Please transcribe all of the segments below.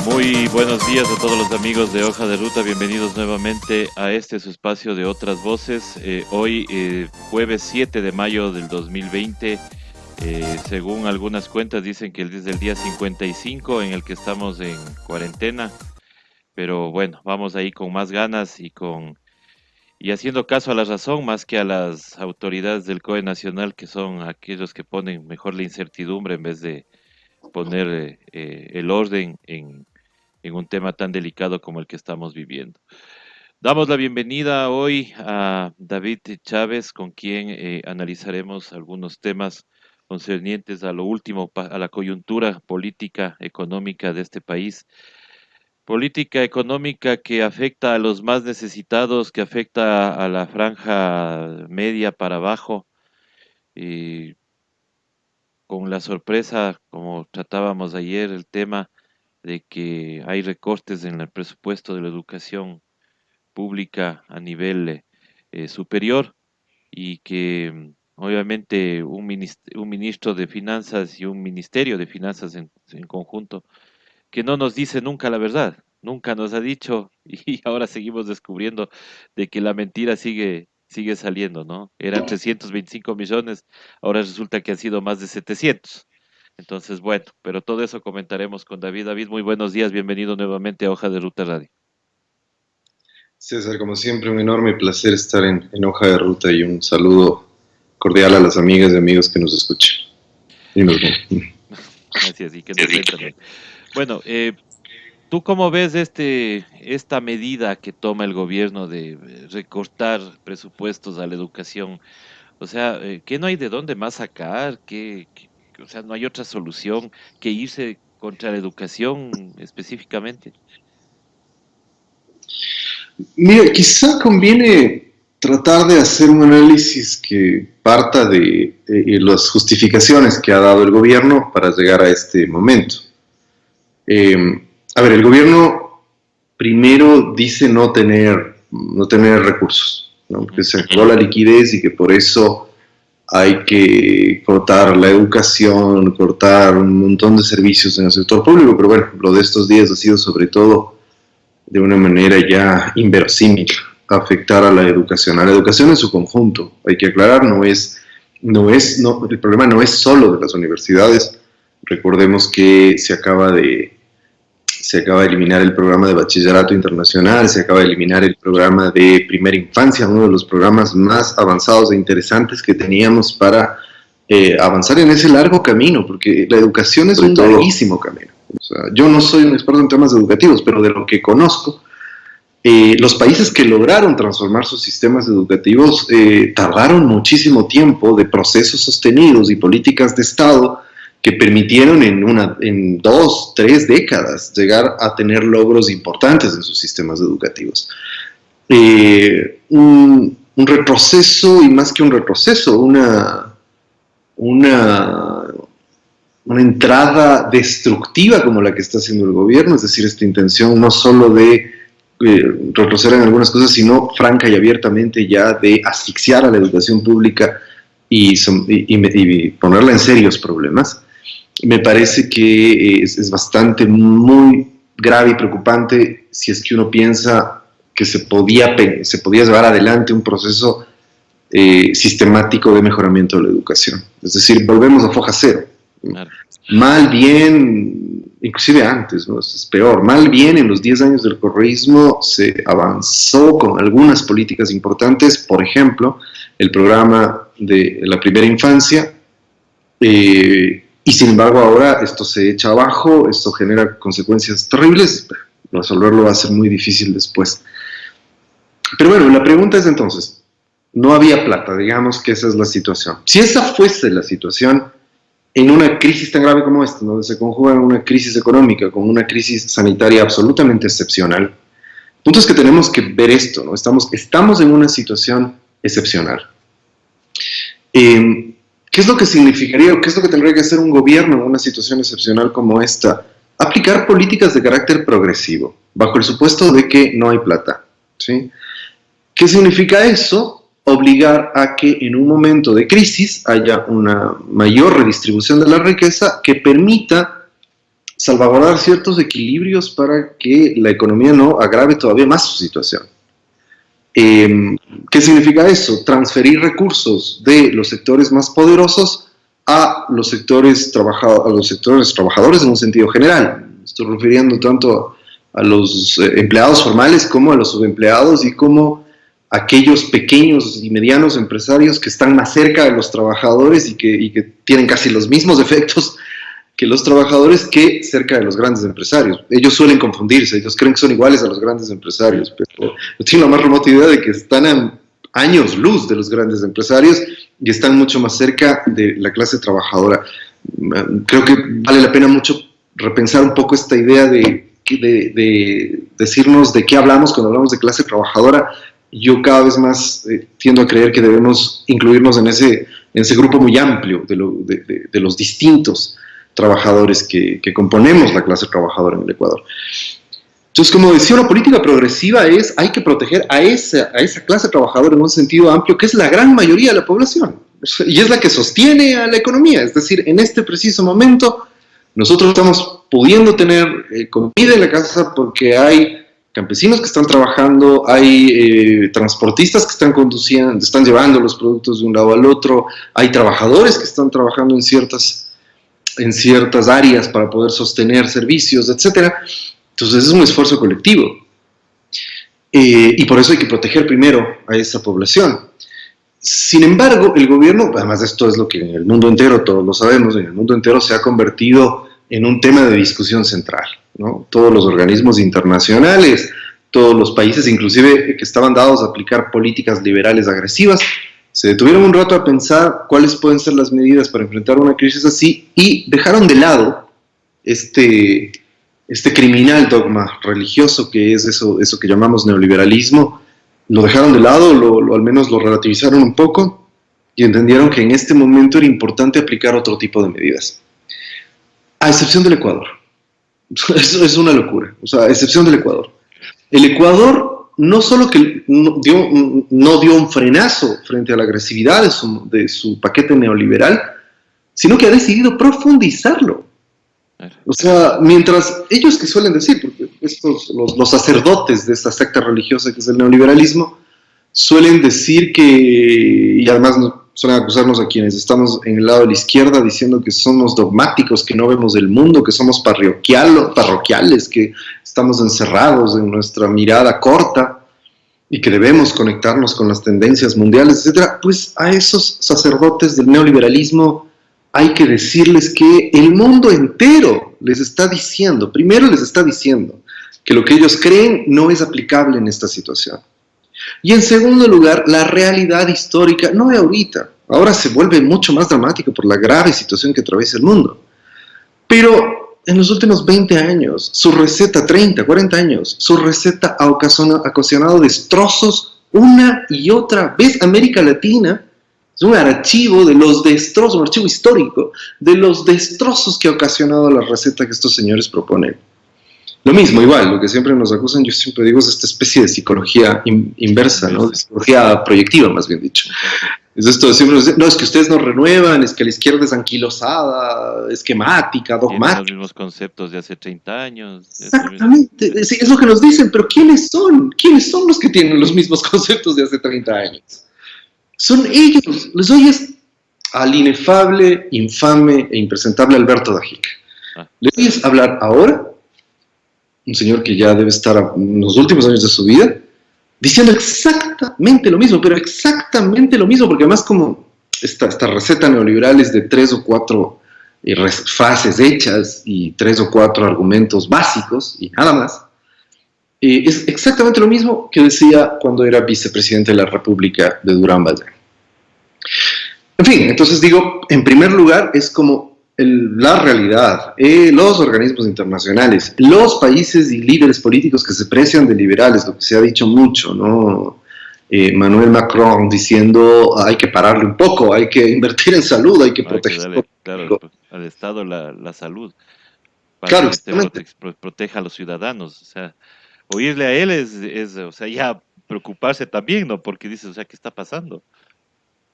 Muy buenos días a todos los amigos de Hoja de Ruta, bienvenidos nuevamente a este su espacio de otras voces. Hoy, jueves 7 de mayo del 2020, según algunas cuentas dicen que es el día 55 en el que estamos en cuarentena, pero bueno, vamos ahí con más ganas y haciendo caso a la razón más que a las autoridades del COE Nacional, que son aquellos que ponen mejor la incertidumbre en vez de poner el orden en un tema tan delicado como el que estamos viviendo. Damos la bienvenida hoy a David Chávez, con quien analizaremos algunos temas concernientes a lo último, a la coyuntura política, económica de este país. Política económica que afecta a los más necesitados, que afecta a la franja media para abajo, y con la sorpresa, como tratábamos ayer, el tema de que hay recortes en el presupuesto de la educación pública a nivel superior y que obviamente un ministro de Finanzas y un Ministerio de Finanzas en conjunto, que no nos dice nunca la verdad, nunca nos ha dicho y ahora seguimos descubriendo de que la mentira sigue saliendo, ¿no? Eran 325 millones, ahora resulta que han sido más de 700. Entonces, bueno, pero todo eso comentaremos con David. David, muy buenos días, bienvenido nuevamente a Hoja de Ruta Radio. César, como siempre, un enorme placer estar en Hoja de Ruta y un saludo cordial a las amigas y amigos que nos escuchan. Y nos ven. Gracias, y que nos ven también. Bueno, ¿tú cómo ves esta medida que toma el gobierno de recortar presupuestos a la educación? O sea, ¿que no hay de dónde más sacar? O sea, no hay otra solución que irse contra la educación específicamente? Mira, quizá conviene tratar de hacer un análisis que parta de las justificaciones que ha dado el gobierno para llegar a este momento. Eh, a ver, el gobierno primero dice no tener recursos, ¿no? Que se acabó la liquidez y que por eso hay que cortar la educación, cortar un montón de servicios en el sector público, pero bueno, lo de estos días ha sido sobre todo de una manera ya inverosímil afectar a la educación en su conjunto. Hay que aclarar, el problema no es solo de las universidades. Recordemos que se acaba de eliminar el programa de bachillerato internacional, se acaba de eliminar el programa de primera infancia, uno de los programas más avanzados e interesantes que teníamos para avanzar en ese largo camino, porque la educación es un larguísimo camino. O sea, yo no soy un experto en temas educativos, pero de lo que conozco, los países que lograron transformar sus sistemas educativos tardaron muchísimo tiempo de procesos sostenidos y políticas de Estado que permitieron en 2, 3 décadas llegar a tener logros importantes en sus sistemas educativos. Un retroceso, y más que un retroceso, una entrada destructiva como la que está haciendo el gobierno, es decir, esta intención no solo de retroceder en algunas cosas, sino franca y abiertamente ya de asfixiar a la educación pública y ponerla en serios problemas. Me parece que es bastante, muy grave y preocupante si es que uno piensa que se podía llevar adelante un proceso sistemático de mejoramiento de la educación. Es decir, volvemos a foja cero. Claro. Mal, bien, inclusive antes, ¿no? Es peor. Mal, bien, en los 10 años del correísmo se avanzó con algunas políticas importantes, por ejemplo, el programa de la primera infancia, y sin embargo ahora esto se echa abajo, esto genera consecuencias terribles, resolverlo va a ser muy difícil después. Pero bueno, la pregunta es entonces, no había plata, digamos que esa es la situación. Si esa fuese la situación, en una crisis tan grave como esta, donde se conjuga una crisis económica con una crisis sanitaria absolutamente excepcional, el punto es que tenemos que ver esto, ¿no? Estamos en una situación excepcional. ¿Qué es lo que significaría o qué es lo que tendría que hacer un gobierno en una situación excepcional como esta? Aplicar políticas de carácter progresivo, bajo el supuesto de que no hay plata, ¿sí? ¿Qué significa eso? Obligar a que en un momento de crisis haya una mayor redistribución de la riqueza que permita salvaguardar ciertos equilibrios para que la economía no agrave todavía más su situación. ¿Qué significa eso? Transferir recursos de los sectores más poderosos a los sectores trabajadores en un sentido general. Estoy refiriendo tanto a los empleados formales como a los subempleados y como aquellos pequeños y medianos empresarios que están más cerca de los trabajadores y que tienen casi los mismos efectos que los trabajadores que cerca de los grandes empresarios. Ellos suelen confundirse, ellos creen que son iguales a los grandes empresarios, pero yo tengo la más remota idea de que están a años luz de los grandes empresarios y están mucho más cerca de la clase trabajadora. Creo que vale la pena mucho repensar un poco esta idea de decirnos de qué hablamos cuando hablamos de clase trabajadora. Yo cada vez más tiendo a creer que debemos incluirnos en ese grupo muy amplio de los distintos trabajadores que componemos la clase trabajadora en el Ecuador. Entonces, como decía, una política progresiva hay que proteger a esa clase trabajadora en un sentido amplio, que es la gran mayoría de la población, y es la que sostiene a la economía. Es decir, en este preciso momento, nosotros estamos pudiendo tener comida en la casa porque hay campesinos que están trabajando, hay transportistas que están conduciendo, están llevando los productos de un lado al otro, hay trabajadores que están trabajando en ciertas áreas para poder sostener servicios, etc. Entonces es un esfuerzo colectivo. Y por eso hay que proteger primero a esa población. Sin embargo, el gobierno, además esto es lo que en el mundo entero, todos lo sabemos, en el mundo entero se ha convertido en un tema de discusión central, ¿no? Todos los organismos internacionales, todos los países, inclusive que estaban dados a aplicar políticas liberales agresivas, se detuvieron un rato a pensar cuáles pueden ser las medidas para enfrentar una crisis así y dejaron de lado este criminal dogma religioso que es eso que llamamos neoliberalismo. Lo dejaron de lado, al menos lo relativizaron un poco y entendieron que en este momento era importante aplicar otro tipo de medidas. A excepción del Ecuador. Eso es una locura. O sea, a excepción del Ecuador. El Ecuador no solo que no dio un frenazo frente a la agresividad de su paquete neoliberal, sino que ha decidido profundizarlo. O sea, mientras ellos que suelen decir, porque los sacerdotes de esta secta religiosa que es el neoliberalismo, suelen decir que, y además suelen acusarnos a quienes estamos en el lado de la izquierda diciendo que somos dogmáticos, que no vemos el mundo, que somos parroquiales, que estamos encerrados en nuestra mirada corta y que debemos conectarnos con las tendencias mundiales, etc. Pues a esos sacerdotes del neoliberalismo hay que decirles que el mundo entero les está diciendo, primero les está diciendo que lo que ellos creen no es aplicable en esta situación. Y en segundo lugar, la realidad histórica, no de ahorita, ahora se vuelve mucho más dramático por la grave situación que atraviesa el mundo. Pero en los últimos 20 años, su receta, 30, 40 años, su receta ha ocasionado destrozos una y otra vez. América Latina es un archivo de los destrozos, un archivo histórico de los destrozos que ha ocasionado la receta que estos señores proponen. Lo mismo, igual, lo que siempre nos acusan, yo siempre digo, es esta especie de psicología inversa, ¿no? De psicología proyectiva, más bien dicho. Es esto de siempre, no, es que ustedes no renuevan, es que la izquierda es anquilosada, esquemática, dogmática. Tienen los mismos conceptos de hace 30 años. Exactamente, es lo que nos dicen, pero ¿quiénes son? ¿Quiénes son los que tienen los mismos conceptos de hace 30 años? Son ellos, les oyes al inefable, infame e impresentable Alberto Dajica. Le oyes hablar ahora, un señor que ya debe estar en los últimos años de su vida, diciendo exactamente lo mismo, pero exactamente lo mismo, porque además como esta receta neoliberal es de 3 o 4 frases hechas y 3 o 4 argumentos básicos y nada más, es exactamente lo mismo que decía cuando era vicepresidente de la República de Durán Ballén. En fin, entonces digo, en primer lugar es como la realidad, los organismos internacionales, los países y líderes políticos que se precian de liberales, lo que se ha dicho mucho, ¿no? Manuel Macron diciendo hay que pararle un poco, hay que invertir en salud, hay que proteger. Darle, claro, al Estado la salud, para Claro, que proteja a los ciudadanos. O sea, oírle a él es, o sea, ya preocuparse también, ¿no? Porque dices, o sea, ¿qué está pasando?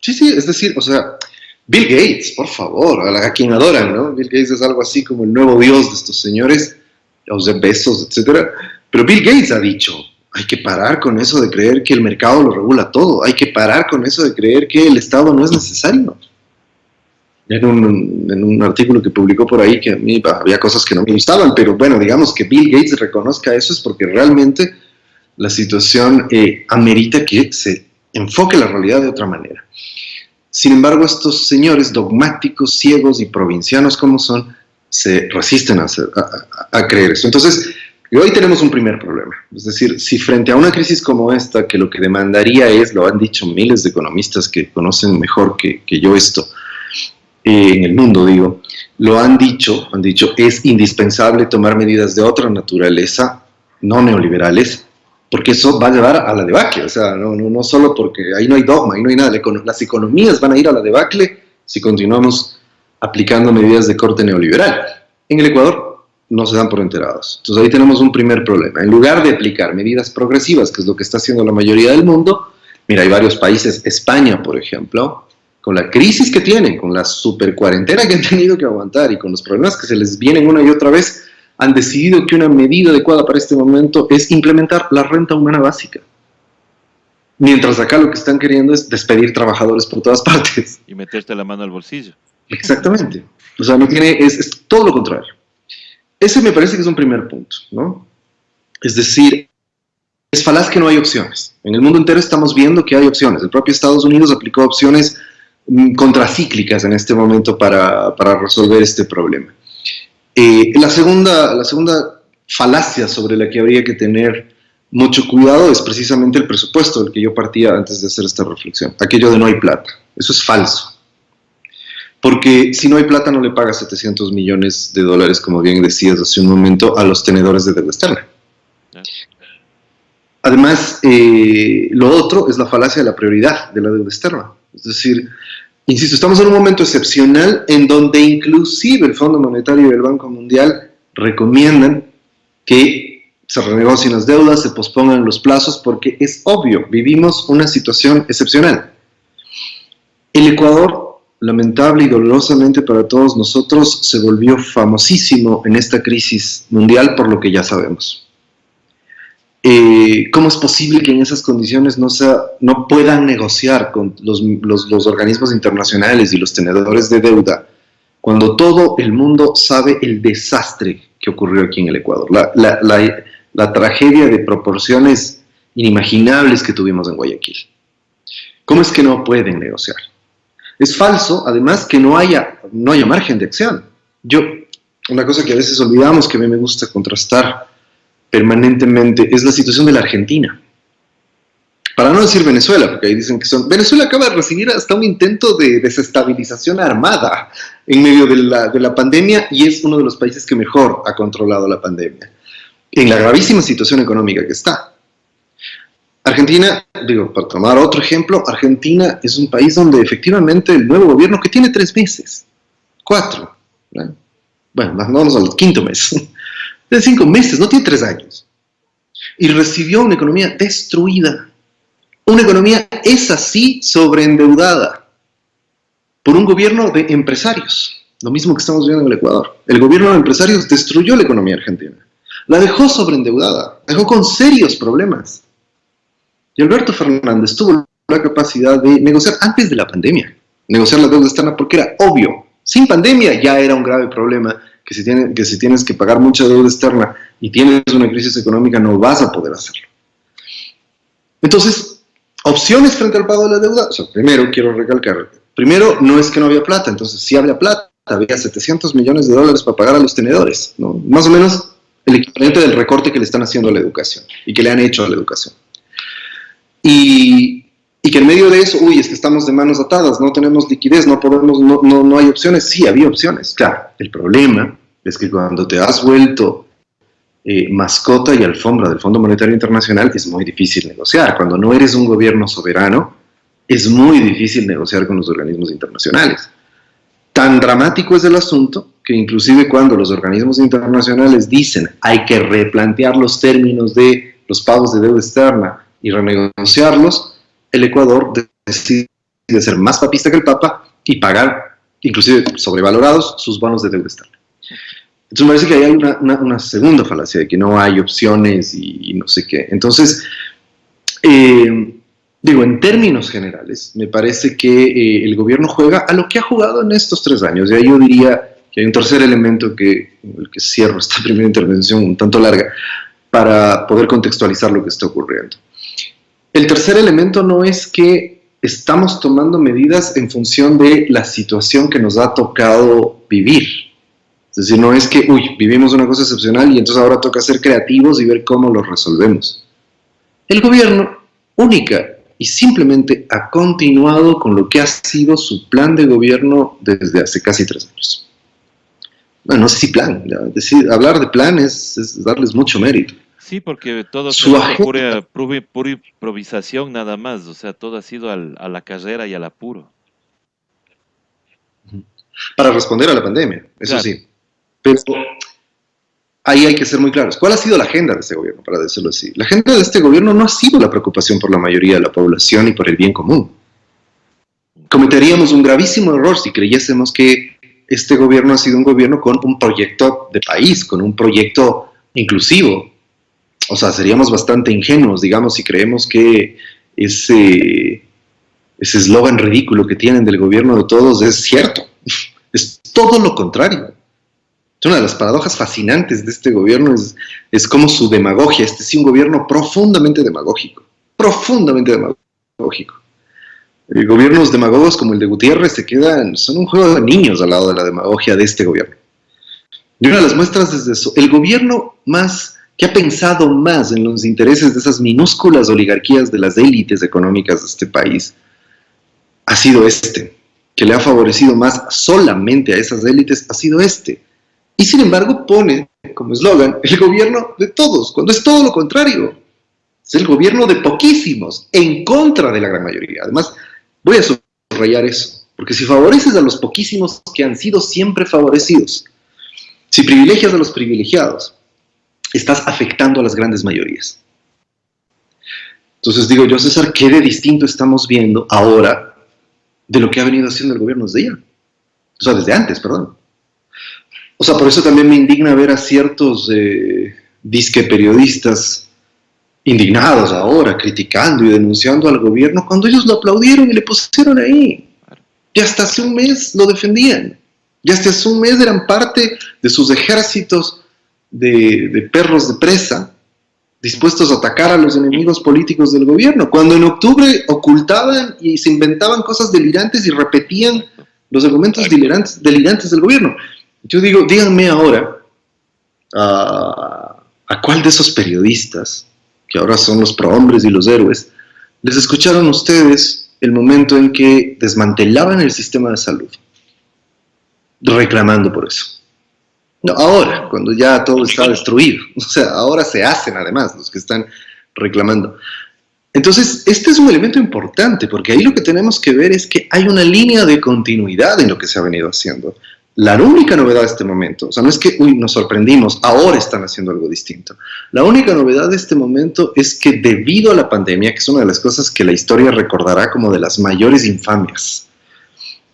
Sí, sí, es decir, o sea, Bill Gates, por favor, a quien adoran, ¿no? Bill Gates es algo así como el nuevo dios de estos señores, los de Bezos, etcétera. Pero Bill Gates ha dicho, hay que parar con eso de creer que el mercado lo regula todo, hay que parar con eso de creer que el Estado no es necesario. En un artículo que publicó por ahí, que a mí había cosas que no me gustaban, pero bueno, digamos que Bill Gates reconozca eso es porque realmente la situación amerita que se enfoque la realidad de otra manera. Sin embargo, estos señores dogmáticos, ciegos y provincianos como son, se resisten a creer esto. Entonces, hoy tenemos un primer problema. Es decir, si frente a una crisis como esta, que lo que demandaría es, lo han dicho miles de economistas que conocen mejor que yo esto, en el mundo digo, lo han dicho, es indispensable tomar medidas de otra naturaleza, no neoliberales, porque eso va a llevar a la debacle, o sea, no solo porque ahí no hay dogma, ahí no hay nada, las economías van a ir a la debacle si continuamos aplicando medidas de corte neoliberal. En el Ecuador no se dan por enterados. Entonces ahí tenemos un primer problema. En lugar de aplicar medidas progresivas, que es lo que está haciendo la mayoría del mundo, mira, hay varios países, España, por ejemplo, con la crisis que tienen, con la super cuarentena que han tenido que aguantar y con los problemas que se les vienen una y otra vez, han decidido que una medida adecuada para este momento es implementar la renta humana básica. Mientras acá lo que están queriendo es despedir trabajadores por todas partes. Y meterte la mano al bolsillo. Exactamente. O sea, no tiene, es todo lo contrario. Ese me parece que es un primer punto, ¿no? Es decir, es falaz que no hay opciones. En el mundo entero estamos viendo que hay opciones. El propio Estados Unidos aplicó opciones contracíclicas en este momento para resolver este problema. La segunda falacia sobre la que habría que tener mucho cuidado es precisamente el presupuesto del que yo partía antes de hacer esta reflexión. Aquello de no hay plata. Eso es falso. Porque si no hay plata no le pagas 700 millones de dólares, como bien decías hace un momento, a los tenedores de deuda externa. Además, lo otro es la falacia de la prioridad de la deuda externa. Es decir, insisto, estamos en un momento excepcional en donde inclusive el Fondo Monetario y el Banco Mundial recomiendan que se renegocien las deudas, se pospongan los plazos, porque es obvio, vivimos una situación excepcional. El Ecuador, lamentable y dolorosamente para todos nosotros, se volvió famosísimo en esta crisis mundial por lo que ya sabemos. ¿Cómo es posible que en esas condiciones no puedan negociar con los organismos internacionales y los tenedores de deuda cuando todo el mundo sabe el desastre que ocurrió aquí en el Ecuador? La tragedia de proporciones inimaginables que tuvimos en Guayaquil. ¿Cómo es que no pueden negociar? Es falso, además, que no haya margen de acción. Una cosa que a veces olvidamos, que a mí me gusta contrastar permanentemente, es la situación de la Argentina. Para no decir Venezuela, porque ahí dicen que Venezuela acaba de recibir hasta un intento de desestabilización armada en medio de la pandemia y es uno de los países que mejor ha controlado la pandemia, en la gravísima situación económica que está. Argentina, para tomar otro ejemplo, Argentina es un país donde efectivamente el nuevo gobierno, que tiene 3 meses, 4, ¿no? Bueno, vamos al quinto mes, tiene 5 meses, no tiene 3 años, y recibió una economía destruida. Una economía, es así, sobreendeudada por un gobierno de empresarios. Lo mismo que estamos viendo en el Ecuador. El gobierno de empresarios destruyó la economía argentina. La dejó sobreendeudada, la dejó con serios problemas. Y Alberto Fernández tuvo la capacidad de negociar antes de la pandemia. negociar la deuda externa porque era obvio. Sin pandemia ya era un grave problema que si tienes que pagar mucha deuda externa y tienes una crisis económica no vas a poder hacerlo. Entonces, opciones frente al pago de la deuda. O sea, primero, quiero recalcar, primero, no es que no había plata, entonces sí había plata, había 700 millones de dólares para pagar a los tenedores, ¿no? Más o menos el equivalente del recorte que le están haciendo a la educación y que le han hecho a la educación. Y que en medio de eso, es que estamos de manos atadas, no tenemos liquidez, no hay opciones. Sí, había opciones, claro. El problema es que cuando te has vuelto mascota y alfombra del Fondo Monetario Internacional es muy difícil negociar. Cuando no eres un gobierno soberano, es muy difícil negociar con los organismos internacionales. Tan dramático es el asunto que inclusive cuando los organismos internacionales dicen hay que replantear los términos de los pagos de deuda externa y renegociarlos, el Ecuador decide ser más papista que el Papa y pagar, inclusive sobrevalorados, sus bonos de deuda externa. Entonces me parece que hay una segunda falacia de que no hay opciones y no sé qué. Entonces, en términos generales, me parece que el gobierno juega a lo que ha jugado en estos 3 años. Y ahí yo diría que hay un tercer elemento el que cierro esta primera intervención un tanto larga para poder contextualizar lo que está ocurriendo. El tercer elemento no es que estamos tomando medidas en función de la situación que nos ha tocado vivir. Es decir, no es que, vivimos una cosa excepcional y entonces ahora toca ser creativos y ver cómo lo resolvemos. El gobierno única y simplemente ha continuado con lo que ha sido su plan de gobierno desde hace casi 3 años. Bueno, no sé si plan, hablar de plan es darles mucho mérito. Sí, porque todo es pura improvisación nada más, o sea, todo ha sido a la carrera y al apuro. Para responder a la pandemia, eso claro. Sí. Pero ahí hay que ser muy claros. ¿Cuál ha sido la agenda de este gobierno, para decirlo así? La agenda de este gobierno no ha sido la preocupación por la mayoría de la población y por el bien común. Cometeríamos un gravísimo error si creyésemos que este gobierno ha sido un gobierno con un proyecto de país, con un proyecto inclusivo. O sea, seríamos bastante ingenuos, digamos, si creemos que ese eslogan ridículo que tienen del gobierno de todos es cierto. Es todo lo contrario. Una de las paradojas fascinantes de este gobierno es como su demagogia. Este es un gobierno profundamente demagógico. Profundamente demagógico. Gobiernos demagogos como el de Gutiérrez son un juego de niños al lado de la demagogia de este gobierno. Y una de las muestras es eso. El gobierno que ha pensado más en los intereses de esas minúsculas oligarquías de las élites económicas de este país ha sido que le ha favorecido más solamente a esas élites, ha sido Y sin embargo pone como eslogan el gobierno de todos, cuando es todo lo contrario. Es el gobierno de poquísimos, en contra de la gran mayoría. Además, voy a subrayar eso, porque si favoreces a los poquísimos que han sido siempre favorecidos, si privilegias a los privilegiados, estás afectando a las grandes mayorías. Entonces digo yo, César, ¿qué de distinto estamos viendo ahora de lo que ha venido haciendo el gobierno desde antes, perdón? O sea, por eso también me indigna ver a ciertos disque periodistas indignados ahora, criticando y denunciando al gobierno, cuando ellos lo aplaudieron y le pusieron ahí. Y hasta hace un mes lo defendían. Y hasta hace un mes eran parte de sus ejércitos de perros de presa, dispuestos a atacar a los enemigos políticos del gobierno, cuando en octubre ocultaban y se inventaban cosas delirantes y repetían los argumentos delirantes del gobierno. Yo digo, díganme ahora a cuál de esos periodistas, que ahora son los prohombres y los héroes, les escucharon ustedes el momento en que desmantelaban el sistema de salud, reclamando por eso. No, ahora, cuando ya todo está destruido. O sea, ahora se hacen además los que están reclamando. Entonces, este es un elemento importante, porque ahí lo que tenemos que ver es que hay una línea de continuidad en lo que se ha venido haciendo. La única novedad de este momento, o sea, no es que, nos sorprendimos, ahora están haciendo algo distinto. La única novedad de este momento es que debido a la pandemia, que es una de las cosas que la historia recordará como de las mayores infamias,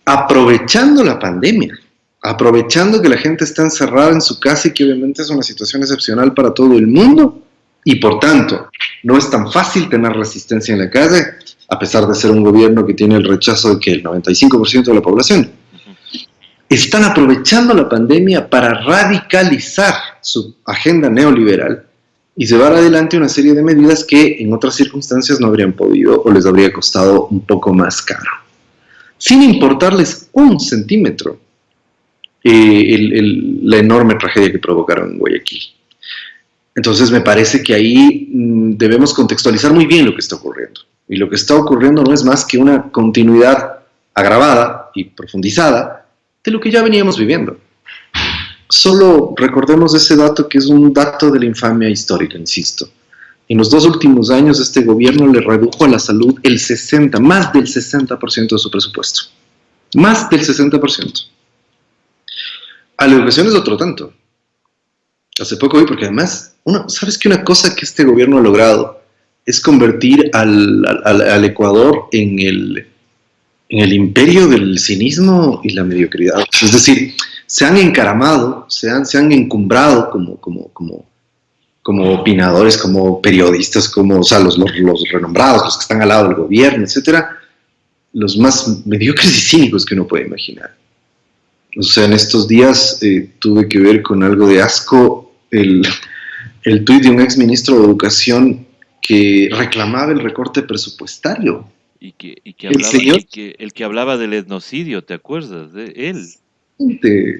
aprovechando la pandemia, aprovechando que la gente está encerrada en su casa y que obviamente es una situación excepcional para todo el mundo, y por tanto, no es tan fácil tener resistencia en la calle, a pesar de ser un gobierno que tiene el rechazo de que el 95% de la población. Están aprovechando la pandemia para radicalizar su agenda neoliberal y llevar adelante una serie de medidas que en otras circunstancias no habrían podido o les habría costado un poco más caro, sin importarles un centímetro la enorme tragedia que provocaron en Guayaquil. Entonces me parece que ahí debemos contextualizar muy bien lo que está ocurriendo. Y lo que está ocurriendo no es más que una continuidad agravada y profundizada de lo que ya veníamos viviendo. Solo recordemos ese dato que es un dato de la infamia histórica, insisto. En los 2 últimos años este gobierno le redujo a la salud más del 60% de su presupuesto. Más del 60%. A la educación es otro tanto. Hace poco vi, porque además, ¿sabes qué? Una cosa que este gobierno ha logrado es convertir al Ecuador en el imperio del cinismo y la mediocridad. Es decir, se han encaramado, se han encumbrado como opinadores, como periodistas, o sea, los renombrados, los que están al lado del gobierno, etcétera, los más mediocres y cínicos que uno puede imaginar. O sea, en estos días tuve que ver con algo de asco el tuit de un exministro de Educación que reclamaba el recorte presupuestario. Y que hablaba, el que hablaba del etnocidio, ¿te acuerdas de él?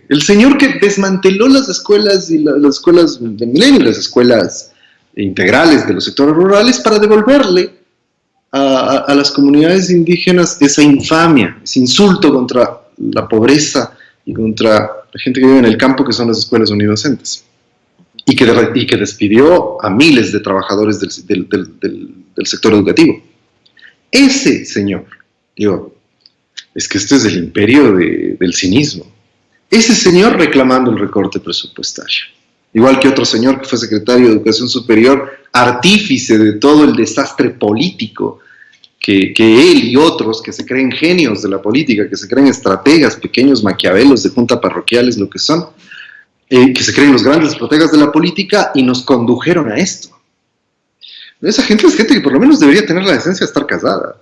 El señor que desmanteló las escuelas y las escuelas de milenio, las escuelas integrales de los sectores rurales para devolverle a las comunidades indígenas esa infamia, ese insulto contra la pobreza y contra la gente que vive en el campo, que son las escuelas unidocentes. Y que despidió a miles de trabajadores del sector educativo. Ese señor, digo, es que este es el imperio del cinismo. Ese señor reclamando el recorte presupuestario. Igual que otro señor que fue secretario de Educación Superior, artífice de todo el desastre político que él y otros que se creen genios de la política, que se creen estrategas, pequeños maquiavelos de junta parroquiales, lo que son, que se creen los grandes estrategas de la política y nos condujeron a esto. Esa gente es gente que por lo menos debería tener la decencia de estar casada.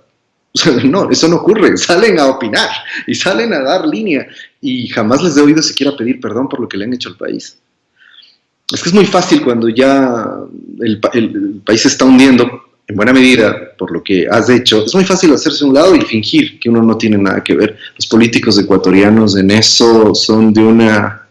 O sea, no, eso no ocurre. Salen a opinar y salen a dar línea y jamás les he oído siquiera pedir perdón por lo que le han hecho al país. Es que es muy fácil cuando ya el país se está hundiendo, en buena medida, por lo que has hecho. Es muy fácil hacerse a un lado y fingir que uno no tiene nada que ver. Los políticos ecuatorianos en eso son de una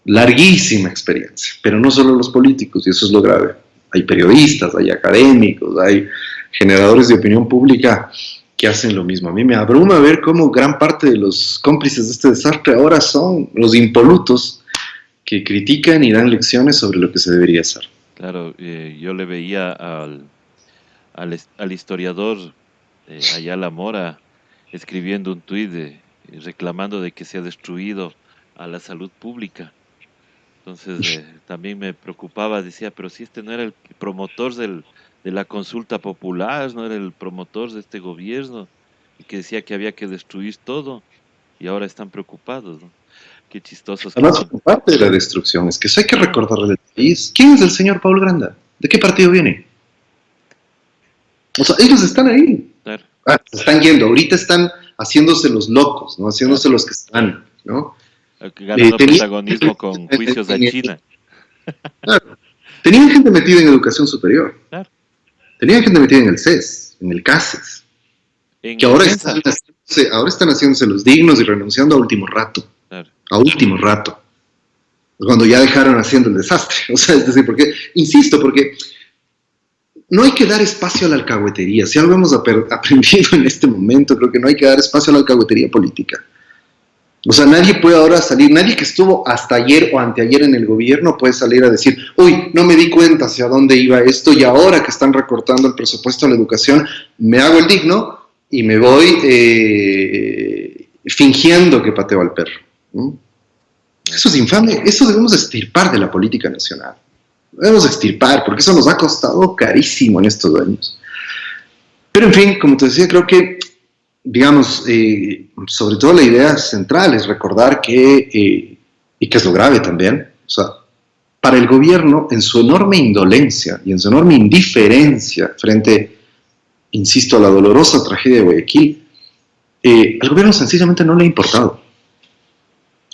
larguísima experiencia, pero no solo los políticos, y eso es lo grave. Hay periodistas, hay académicos, hay generadores de opinión pública que hacen lo mismo. A mí me abruma ver cómo gran parte de los cómplices de este desastre ahora son los impolutos que critican y dan lecciones sobre lo que se debería hacer. Claro, yo le veía al historiador Ayala Mora escribiendo un tuit reclamando de que se ha destruido a la salud pública. Entonces también me preocupaba, decía, pero si este no era el promotor de la consulta popular, no era el promotor de este gobierno, y que decía que había que destruir todo, y ahora están preocupados, ¿no? Qué chistosos. Además, parte de la destrucción es que eso hay que recordarle al país. ¿Quién es el señor Paul Granda? ¿De qué partido viene? O sea, ellos están ahí. Claro. Se están yendo. Ahorita están haciéndose los locos, ¿no? Haciéndose los que están, ¿no? Ganando protagonismo con juicios a China. Claro. Tenían gente metida en educación superior. Claro. Tenían gente metida en el CES, en el CASES. Que ahora están haciéndose los dignos y renunciando a último rato. Claro. A último rato. Cuando ya dejaron haciendo el desastre. O sea, es decir, porque no hay que dar espacio a la alcahuetería. Si algo hemos aprendido en este momento, creo que no hay que dar espacio a la alcahuetería política. O sea, nadie puede ahora salir, nadie que estuvo hasta ayer o anteayer en el gobierno puede salir a decir, uy, no me di cuenta hacia dónde iba esto y ahora que están recortando el presupuesto a la educación, me hago el digno y me voy fingiendo que pateo al perro. ¿Mm? Eso es infame, eso debemos extirpar de la política nacional. Debemos extirpar, porque eso nos ha costado carísimo en estos años. Pero en fin, como te decía, creo que digamos, sobre todo la idea central es recordar que, y que es lo grave también, o sea, para el gobierno, en su enorme indolencia y en su enorme indiferencia frente insisto, a la dolorosa tragedia de Guayaquil, al gobierno sencillamente no le ha importado.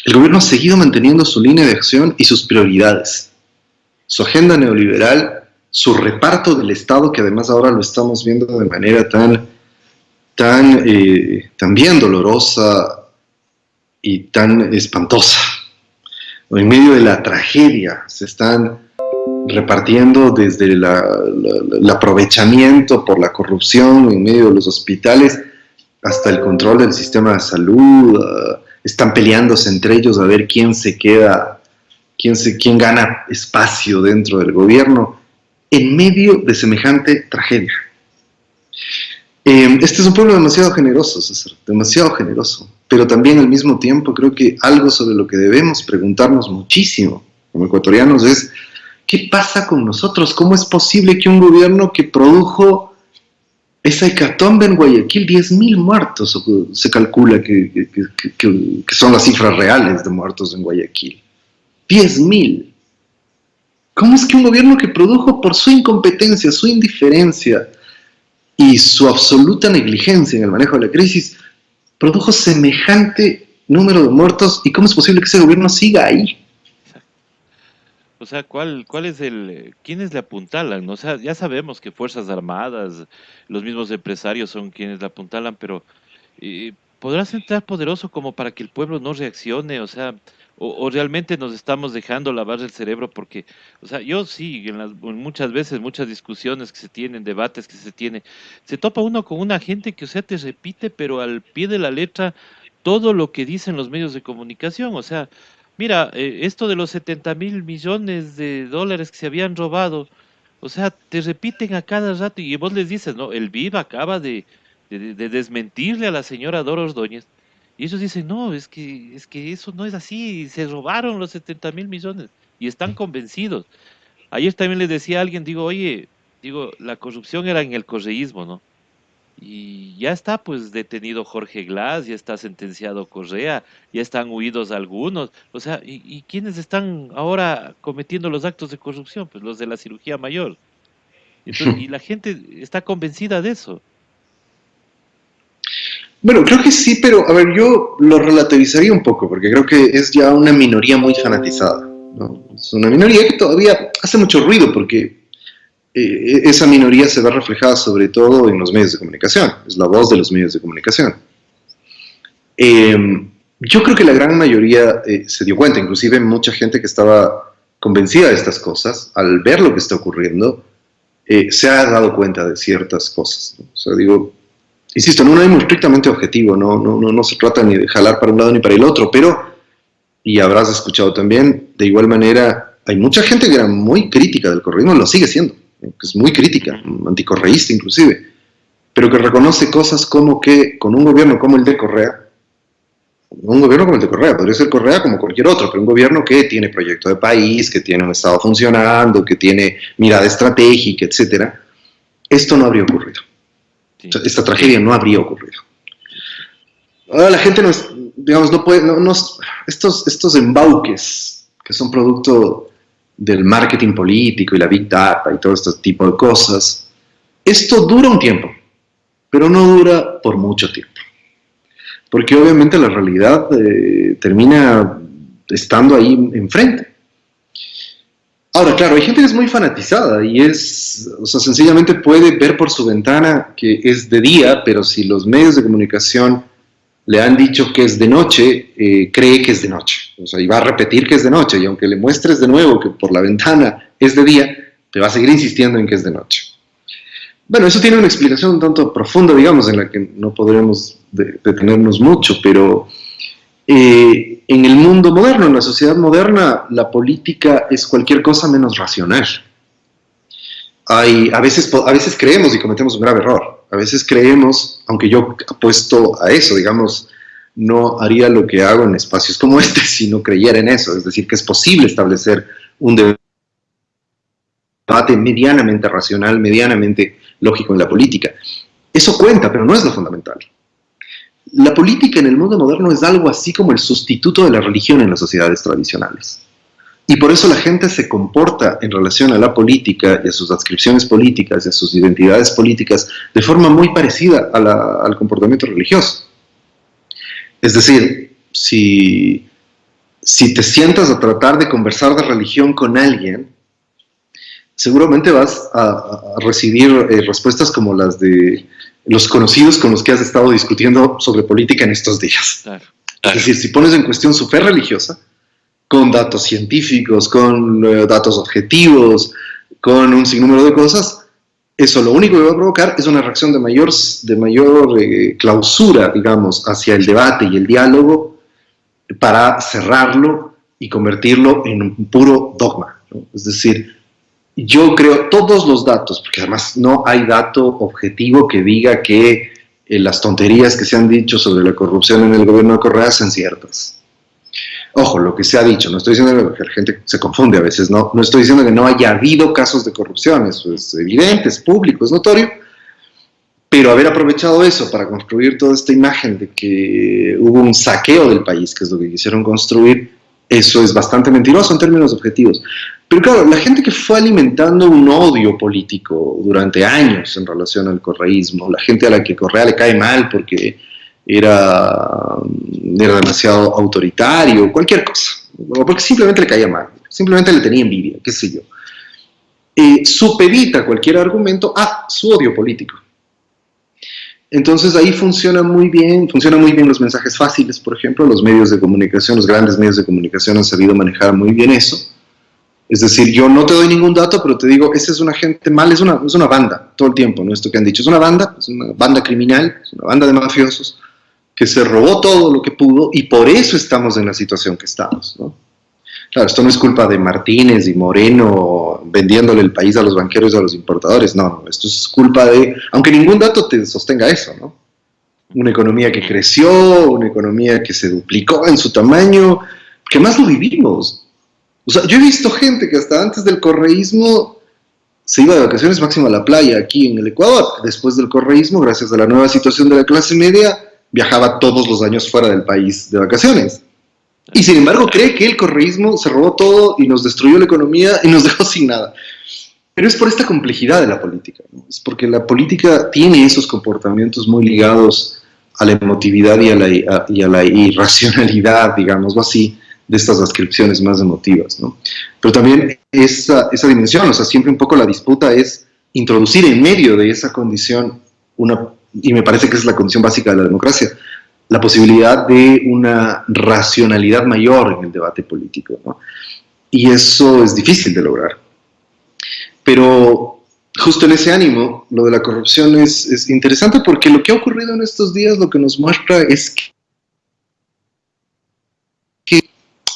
El gobierno ha seguido manteniendo su línea de acción y sus prioridades. Su agenda neoliberal, su reparto del Estado, que además ahora lo estamos viendo de manera tan bien dolorosa y tan espantosa. En medio de la tragedia se están repartiendo desde el aprovechamiento por la corrupción en medio de los hospitales hasta el control del sistema de salud. Están peleándose entre ellos a ver quién se queda, quién gana espacio dentro del gobierno en medio de semejante tragedia. Este es un pueblo demasiado generoso, César, demasiado generoso, pero también al mismo tiempo creo que algo sobre lo que debemos preguntarnos muchísimo como ecuatorianos es ¿qué pasa con nosotros? ¿Cómo es posible que un gobierno que produjo esa hecatombe en Guayaquil, 10.000 muertos, se calcula que son las cifras reales de muertos en Guayaquil? 10.000. ¿Cómo es que un gobierno que produjo por su incompetencia, su indiferencia y su absoluta negligencia en el manejo de la crisis, produjo semejante número de muertos? ¿Y cómo es posible que ese gobierno siga ahí? O sea, quiénes le apuntalan, ¿no? O sea, ya sabemos que Fuerzas Armadas, los mismos empresarios son quienes le apuntalan, pero ¿podrá ser poderoso como para que el pueblo no reaccione? O sea, o realmente nos estamos dejando lavar el cerebro porque, o sea, yo sí, muchas veces, muchas discusiones que se tienen, debates que se tienen, se topa uno con una gente que, o sea, te repite, pero al pie de la letra, todo lo que dicen los medios de comunicación. O sea, mira, esto de los 70.000 millones de dólares que se habían robado, o sea, te repiten a cada rato y vos les dices, no, el BID acaba de desmentirle a la señora Dora Ordóñez. Y ellos dicen, no, es que eso no es así, se robaron los 70.000 millones y están convencidos. Ayer también les decía a alguien, digo, oye, digo, la corrupción era en el correísmo, ¿no? Y ya está pues detenido Jorge Glass, ya está sentenciado Correa, ya están huidos algunos. O sea, ¿y quiénes están ahora cometiendo los actos de corrupción? Pues los de la cirugía mayor. Entonces, y la gente está convencida de eso. Bueno, creo que sí, pero a ver, yo lo relativizaría un poco, porque creo que es ya una minoría muy fanatizada, ¿no? Es una minoría que todavía hace mucho ruido, porque esa minoría se ve reflejada sobre todo en los medios de comunicación, es la voz de los medios de comunicación. Yo creo que la gran mayoría se dio cuenta, inclusive mucha gente que estaba convencida de estas cosas, al ver lo que está ocurriendo, se ha dado cuenta de ciertas cosas, ¿no? O sea, digo, insisto, no hay un estrictamente objetivo, no se trata ni de jalar para un lado ni para el otro, pero, y habrás escuchado también, de igual manera, hay mucha gente que era muy crítica del correísmo, lo sigue siendo, que es muy crítica, anticorreísta inclusive, pero que reconoce cosas como que con un gobierno como el de Correa, podría ser Correa como cualquier otro, pero un gobierno que tiene proyecto de país, que tiene un Estado funcionando, que tiene mirada estratégica, etcétera, esto no habría ocurrido. Sí. O sea, esta tragedia no habría ocurrido. Ahora la gente no puede, estos embauques que son producto del marketing político y la big data y todo este tipo de cosas, esto dura un tiempo, pero no dura por mucho tiempo. Porque obviamente la realidad termina estando ahí enfrente. Ahora, claro, hay gente que es muy fanatizada y o sea, sencillamente puede ver por su ventana que es de día, pero si los medios de comunicación le han dicho que es de noche, cree que es de noche. O sea, y va a repetir que es de noche, y aunque le muestres de nuevo que por la ventana es de día, te va a seguir insistiendo en que es de noche. Bueno, eso tiene una explicación un tanto profunda, digamos, en la que no podremos detenernos mucho, pero en el mundo moderno, en la sociedad moderna, la política es cualquier cosa menos racional. A veces creemos y cometemos un grave error. A veces creemos, aunque yo apuesto a eso, digamos, no haría lo que hago en espacios como este si no creyera en eso. Es decir, que es posible establecer un debate medianamente racional, medianamente lógico en la política. Eso cuenta, pero no es lo fundamental. La política en el mundo moderno es algo así como el sustituto de la religión en las sociedades tradicionales. Y por eso la gente se comporta en relación a la política y a sus adscripciones políticas y a sus identidades políticas de forma muy parecida al comportamiento religioso. Es decir, si te sientas a tratar de conversar de religión con alguien, seguramente vas a recibir respuestas como las de los conocidos con los que has estado discutiendo sobre política en estos días. Claro. Es decir, si pones en cuestión su fe religiosa, con datos científicos, con datos objetivos, con un sinnúmero de cosas, eso lo único que va a provocar es una reacción de mayor clausura, digamos, hacia el debate y el diálogo para cerrarlo y convertirlo en un puro dogma, ¿no? Es decir, yo creo todos los datos, porque además no hay dato objetivo que diga que las tonterías que se han dicho sobre la corrupción en el gobierno de Correa sean ciertas. Ojo, lo que se ha dicho, no estoy diciendo que la gente se confunde a veces, no estoy diciendo que no haya habido casos de corrupción, eso es evidente, es público, es notorio, pero haber aprovechado eso para construir toda esta imagen de que hubo un saqueo del país, que es lo que quisieron construir, eso es bastante mentiroso en términos objetivos. Pero claro, la gente que fue alimentando un odio político durante años en relación al correísmo, la gente a la que Correa le cae mal porque era demasiado autoritario, cualquier cosa, o porque simplemente le caía mal, simplemente le tenía envidia, qué sé yo, supedita cualquier argumento a su odio político. Entonces ahí funcionan muy bien los mensajes fáciles, por ejemplo, los medios de comunicación, los grandes medios de comunicación han sabido manejar muy bien eso. Es decir, yo no te doy ningún dato, pero te digo, esa es una gente mal, es una banda, todo el tiempo, ¿no? Esto que han dicho, es una banda criminal, es una banda de mafiosos, que se robó todo lo que pudo y por eso estamos en la situación que estamos, ¿no? Claro, esto no es culpa de Martínez y Moreno vendiéndole el país a los banqueros y a los importadores, no, esto es culpa de, aunque ningún dato te sostenga eso, ¿no? Una economía que creció, una economía que se duplicó en su tamaño, que más lo vivimos. O sea, yo he visto gente que hasta antes del correísmo se iba de vacaciones máximo a la playa aquí en el Ecuador. Después del correísmo, gracias a la nueva situación de la clase media, viajaba todos los años fuera del país de vacaciones. Y sin embargo cree que el correísmo se robó todo y nos destruyó la economía y nos dejó sin nada. Pero es por esta complejidad de la política, ¿no? Es porque la política tiene esos comportamientos muy ligados a la emotividad y a la irracionalidad, digámoslo así, de estas descripciones más emotivas, ¿no? Pero también esa dimensión, o sea, siempre un poco la disputa es introducir en medio de esa condición y me parece que es la condición básica de la democracia, la posibilidad de una racionalidad mayor en el debate político, ¿no? Y eso es difícil de lograr. Pero justo en ese ánimo, lo de la corrupción es interesante porque lo que ha ocurrido en estos días lo que nos muestra es que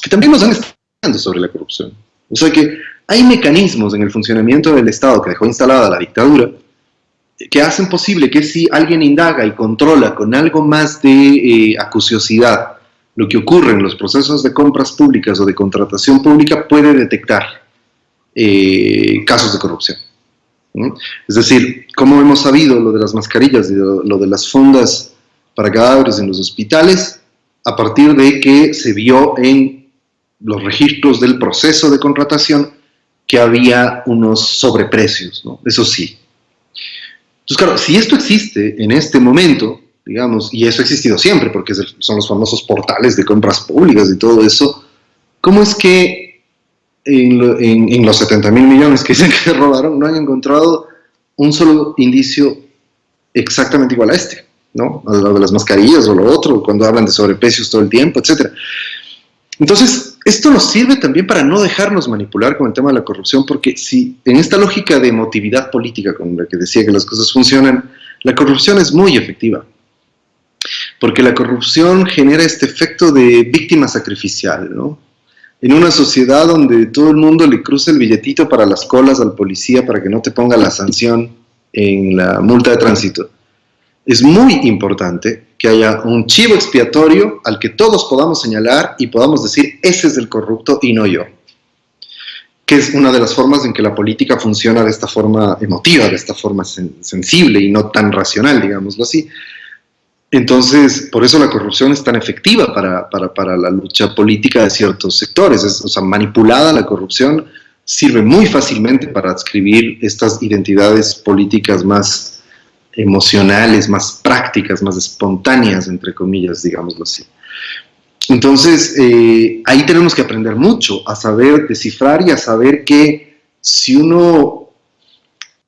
también nos han estado hablando sobre la corrupción. O sea que hay mecanismos en el funcionamiento del Estado que dejó instalada la dictadura que hacen posible que si alguien indaga y controla con algo más de acuciosidad lo que ocurre en los procesos de compras públicas o de contratación pública, puede detectar casos de corrupción, ¿no? Es decir, como hemos sabido lo de las mascarillas y lo de las fundas para cadáveres en los hospitales, a partir de que se vio en los registros del proceso de contratación que había unos sobreprecios, ¿no? Eso sí. Entonces, claro, si esto existe en este momento, digamos, y eso ha existido siempre, porque son los famosos portales de compras públicas y todo eso, ¿cómo es que en los 70.000 millones que dicen que se robaron no han encontrado un solo indicio exactamente igual a este, ¿no? A lo de las mascarillas o lo otro, cuando hablan de sobreprecios todo el tiempo, etc. Entonces, esto nos sirve también para no dejarnos manipular con el tema de la corrupción, porque si en esta lógica de emotividad política con la que decía que las cosas funcionan, la corrupción es muy efectiva, porque la corrupción genera este efecto de víctima sacrificial, ¿no? En una sociedad donde todo el mundo le cruza el billetito para las colas al policía para que no te ponga la sanción en la multa de tránsito, es muy importante que haya un chivo expiatorio al que todos podamos señalar y podamos decir, ese es el corrupto y no yo. Que es una de las formas en que la política funciona de esta forma emotiva, de esta forma sensible y no tan racional, digámoslo así. Entonces, por eso la corrupción es tan efectiva para la lucha política de ciertos sectores. O sea, manipulada la corrupción sirve muy fácilmente para adscribir estas identidades políticas más emocionales, más prácticas, más espontáneas, entre comillas, digámoslo así. Entonces, ahí tenemos que aprender mucho, a saber descifrar y a saber que si uno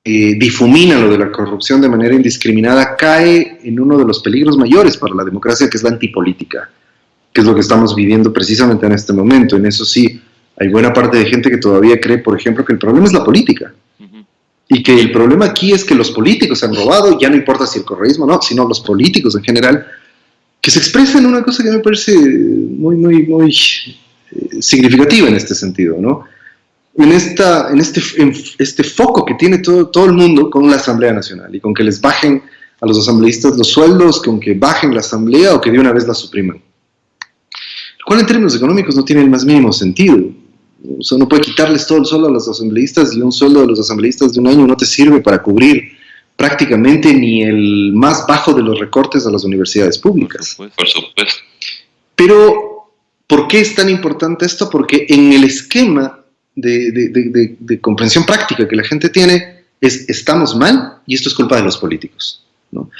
difumina lo de la corrupción de manera indiscriminada, cae en uno de los peligros mayores para la democracia, que es la antipolítica, que es lo que estamos viviendo precisamente en este momento. En eso sí, hay buena parte de gente que todavía cree, por ejemplo, que el problema es la política. Y que el problema aquí es que los políticos se han robado, ya no importa si el correísmo o no, sino los políticos en general, que se expresa en una cosa que me parece muy significativa en este sentido, ¿no? En este foco que tiene todo el mundo con la Asamblea Nacional y con que les bajen a los asambleístas los sueldos, con que bajen la Asamblea o que de una vez la supriman. Lo cual en términos económicos no tiene el más mínimo sentido. O sea, no puede quitarles todo el sueldo a los asambleístas y un sueldo de los asambleístas de un año no te sirve para cubrir prácticamente ni el más bajo de los recortes a las universidades públicas. Por supuesto. Pero, ¿por qué es tan importante esto? Porque en el esquema de comprensión práctica que la gente tiene estamos mal y esto es culpa de los políticos, ¿no?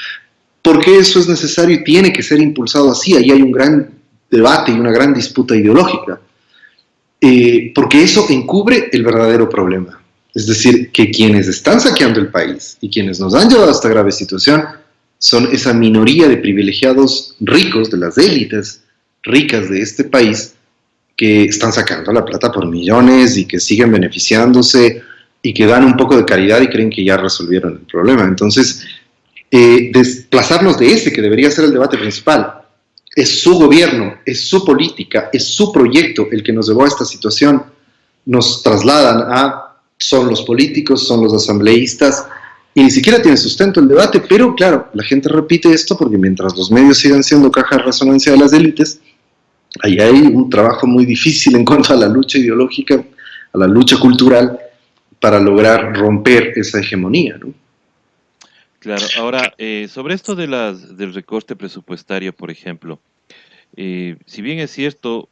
¿Por qué eso es necesario y tiene que ser impulsado así? Ahí hay un gran debate y una gran disputa ideológica. Porque eso encubre el verdadero problema. Es decir, que quienes están saqueando el país y quienes nos han llevado a esta grave situación son esa minoría de privilegiados ricos, de las élites ricas de este país, que están sacando la plata por millones y que siguen beneficiándose y que dan un poco de caridad y creen que ya resolvieron el problema. Entonces, desplazarnos de ese, que debería ser el debate principal, es su gobierno, es su política, es su proyecto el que nos llevó a esta situación, nos trasladan a son los políticos, son los asambleístas, y ni siquiera tiene sustento el debate, pero claro, la gente repite esto porque mientras los medios sigan siendo caja de resonancia de las élites, ahí hay un trabajo muy difícil en cuanto a la lucha ideológica, a la lucha cultural, para lograr romper esa hegemonía, ¿no? Claro, ahora, sobre esto del recorte presupuestario, por ejemplo, si bien es cierto,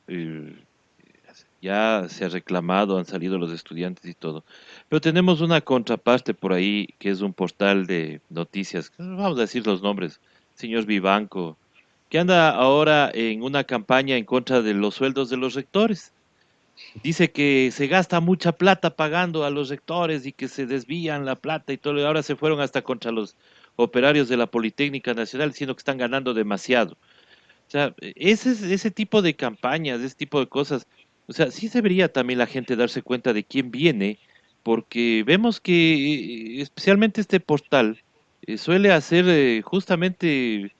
ya se ha reclamado, han salido los estudiantes y todo, pero tenemos una contraparte por ahí, que es un portal de noticias, vamos a decir los nombres, señor Vivanco, que anda ahora en una campaña en contra de los sueldos de los rectores. Dice que se gasta mucha plata pagando a los rectores y que se desvían la plata y todo, y ahora se fueron hasta contra los operarios de la Politécnica Nacional diciendo que están ganando demasiado. O sea, ese tipo de campañas, ese tipo de cosas, o sea, sí debería también la gente darse cuenta de quién viene, porque vemos que especialmente este portal suele hacer justamente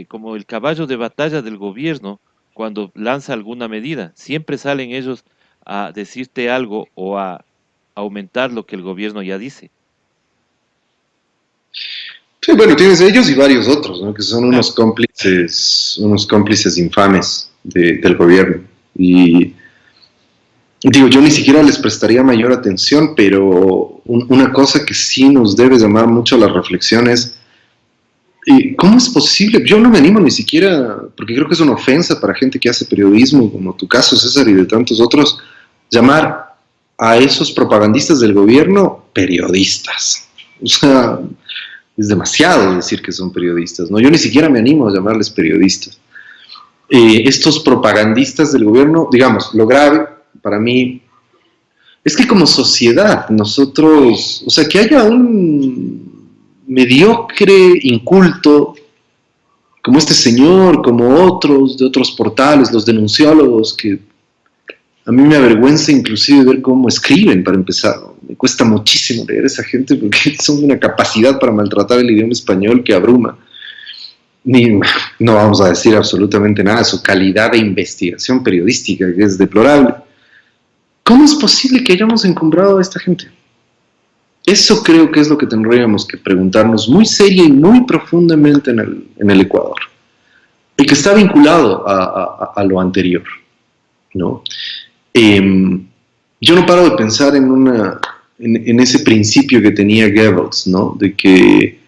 como el caballo de batalla del gobierno cuando lanza alguna medida. Siempre salen ellos a decirte algo o a aumentar lo que el gobierno ya dice. Sí, bueno, tienes ellos y varios otros, ¿no? Que son unos cómplices infames del gobierno. Y digo, yo ni siquiera les prestaría mayor atención, pero una cosa que sí nos debe llamar mucho la reflexión es, ¿cómo es posible? Yo no me animo ni siquiera, porque creo que es una ofensa para gente que hace periodismo, como tu caso, César, y de tantos otros, llamar a esos propagandistas del gobierno periodistas. O sea, es demasiado decir que son periodistas, ¿no? Yo ni siquiera me animo a llamarles periodistas. Estos propagandistas del gobierno, digamos, lo grave para mí es que como sociedad nosotros, o sea, que haya un mediocre, inculto, como este señor, como otros de otros portales, los denunciólogos, que a mí me avergüenza inclusive ver cómo escriben, para empezar. Me cuesta muchísimo leer a esa gente porque son de una capacidad para maltratar el idioma español que abruma. No vamos a decir absolutamente nada de su calidad de investigación periodística, que es deplorable. ¿Cómo es posible que hayamos encumbrado a esta gente? Eso creo que es lo que tendríamos que preguntarnos muy seria y muy profundamente en el Ecuador. Y que está vinculado a lo anterior, ¿no? Yo no paro de pensar en ese principio que tenía Goebbels, ¿no? De que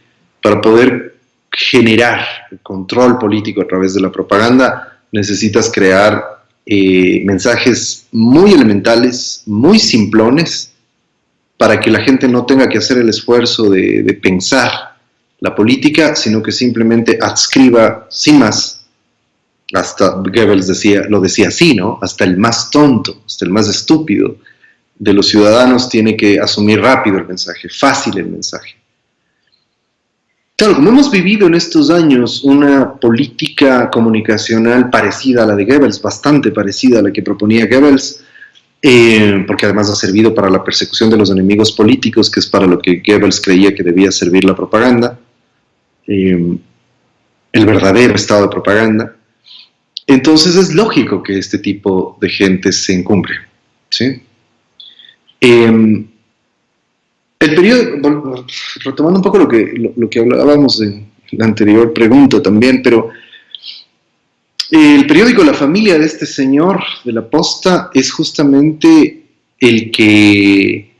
para poder generar control político a través de la propaganda, necesitas crear mensajes muy elementales, muy simplones, para que la gente no tenga que hacer el esfuerzo de pensar la política, sino que simplemente adscriba sin más. Hasta Goebbels lo decía así, ¿no? Hasta el más tonto, hasta el más estúpido de los ciudadanos tiene que asumir rápido el mensaje, fácil el mensaje. Claro, como hemos vivido en estos años una política comunicacional parecida a la de Goebbels, bastante parecida a la que proponía Goebbels, porque además ha servido para la persecución de los enemigos políticos, que es para lo que Goebbels creía que debía servir la propaganda, el verdadero estado de propaganda. Entonces es lógico que este tipo de gente se encumbre, ¿sí? El periodo, retomando un poco lo que hablábamos en la anterior pregunta también, pero el periódico La Familia de este señor de la Posta es justamente el que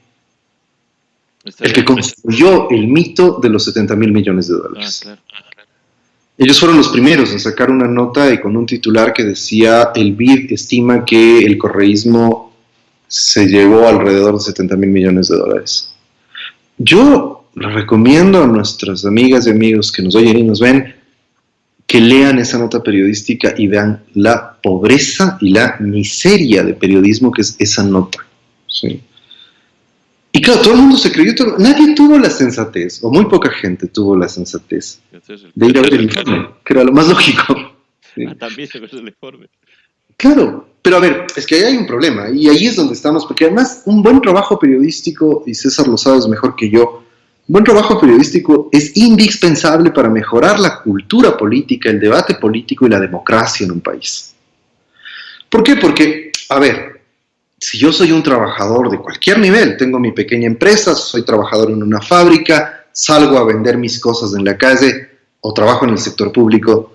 construyó el mito de los 70.000 millones de dólares. Claro. Ellos fueron los primeros en sacar una nota y con un titular que decía: el BID estima que el correísmo se llevó alrededor de 70.000 millones de dólares. Yo les recomiendo a nuestras amigas y amigos que nos oyen y nos ven que lean esa nota periodística y vean la pobreza y la miseria de periodismo que es esa nota, ¿sí? Y claro, todo el mundo se creyó, nadie tuvo la sensatez, o muy poca gente tuvo la sensatez de ir a ver el informe, que era lo más lógico, ¿sí? También se ve el informe. Claro, pero a ver, es que ahí hay un problema, y ahí es donde estamos, porque además un buen trabajo periodístico, y César lo sabes mejor que yo, un buen trabajo periodístico es indispensable para mejorar la cultura política, el debate político y la democracia en un país. ¿Por qué? Porque, a ver, si yo soy un trabajador de cualquier nivel, tengo mi pequeña empresa, soy trabajador en una fábrica, salgo a vender mis cosas en la calle o trabajo en el sector público,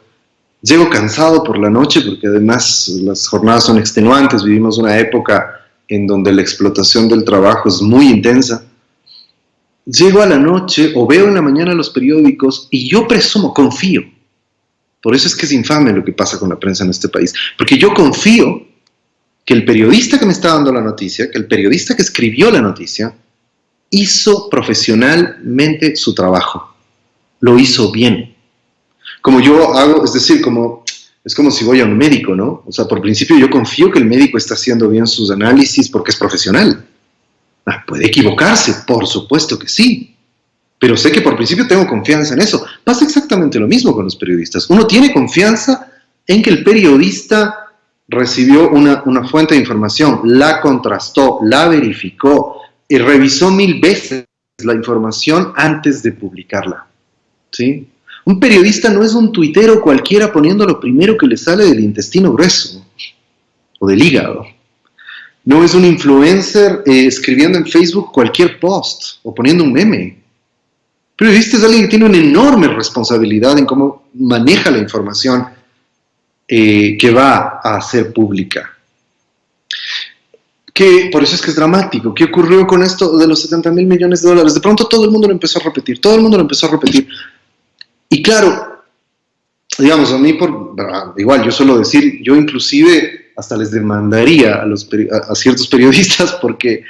llego cansado por la noche porque además las jornadas son extenuantes, vivimos una época en donde la explotación del trabajo es muy intensa. Llego a la noche o veo en la mañana los periódicos y yo presumo, confío. Por eso es que es infame lo que pasa con la prensa en este país, porque yo confío que el periodista que me está dando la noticia, que el periodista que escribió la noticia, hizo profesionalmente su trabajo. Lo hizo bien. Como yo hago, es decir, es como si voy a un médico, ¿no? O sea, por principio yo confío que el médico está haciendo bien sus análisis porque es profesional. ¿Puede equivocarse? Por supuesto que sí. Pero sé que por principio tengo confianza en eso. Pasa exactamente lo mismo con los periodistas. Uno tiene confianza en que el periodista recibió una fuente de información, la contrastó, la verificó y revisó 1000 veces la información antes de publicarla, ¿sí? Un periodista no es un tuitero cualquiera poniendo lo primero que le sale del intestino grueso o del hígado. No es un influencer escribiendo en Facebook cualquier post o poniendo un meme. El periodista es alguien que tiene una enorme responsabilidad en cómo maneja la información que va a ser pública. Por eso es que es dramático. ¿Qué ocurrió con esto de los 70.000 millones de dólares? De pronto todo el mundo lo empezó a repetir, Y claro, digamos, a mí, igual, yo suelo decir, yo inclusive hasta les demandaría a ciertos periodistas, porque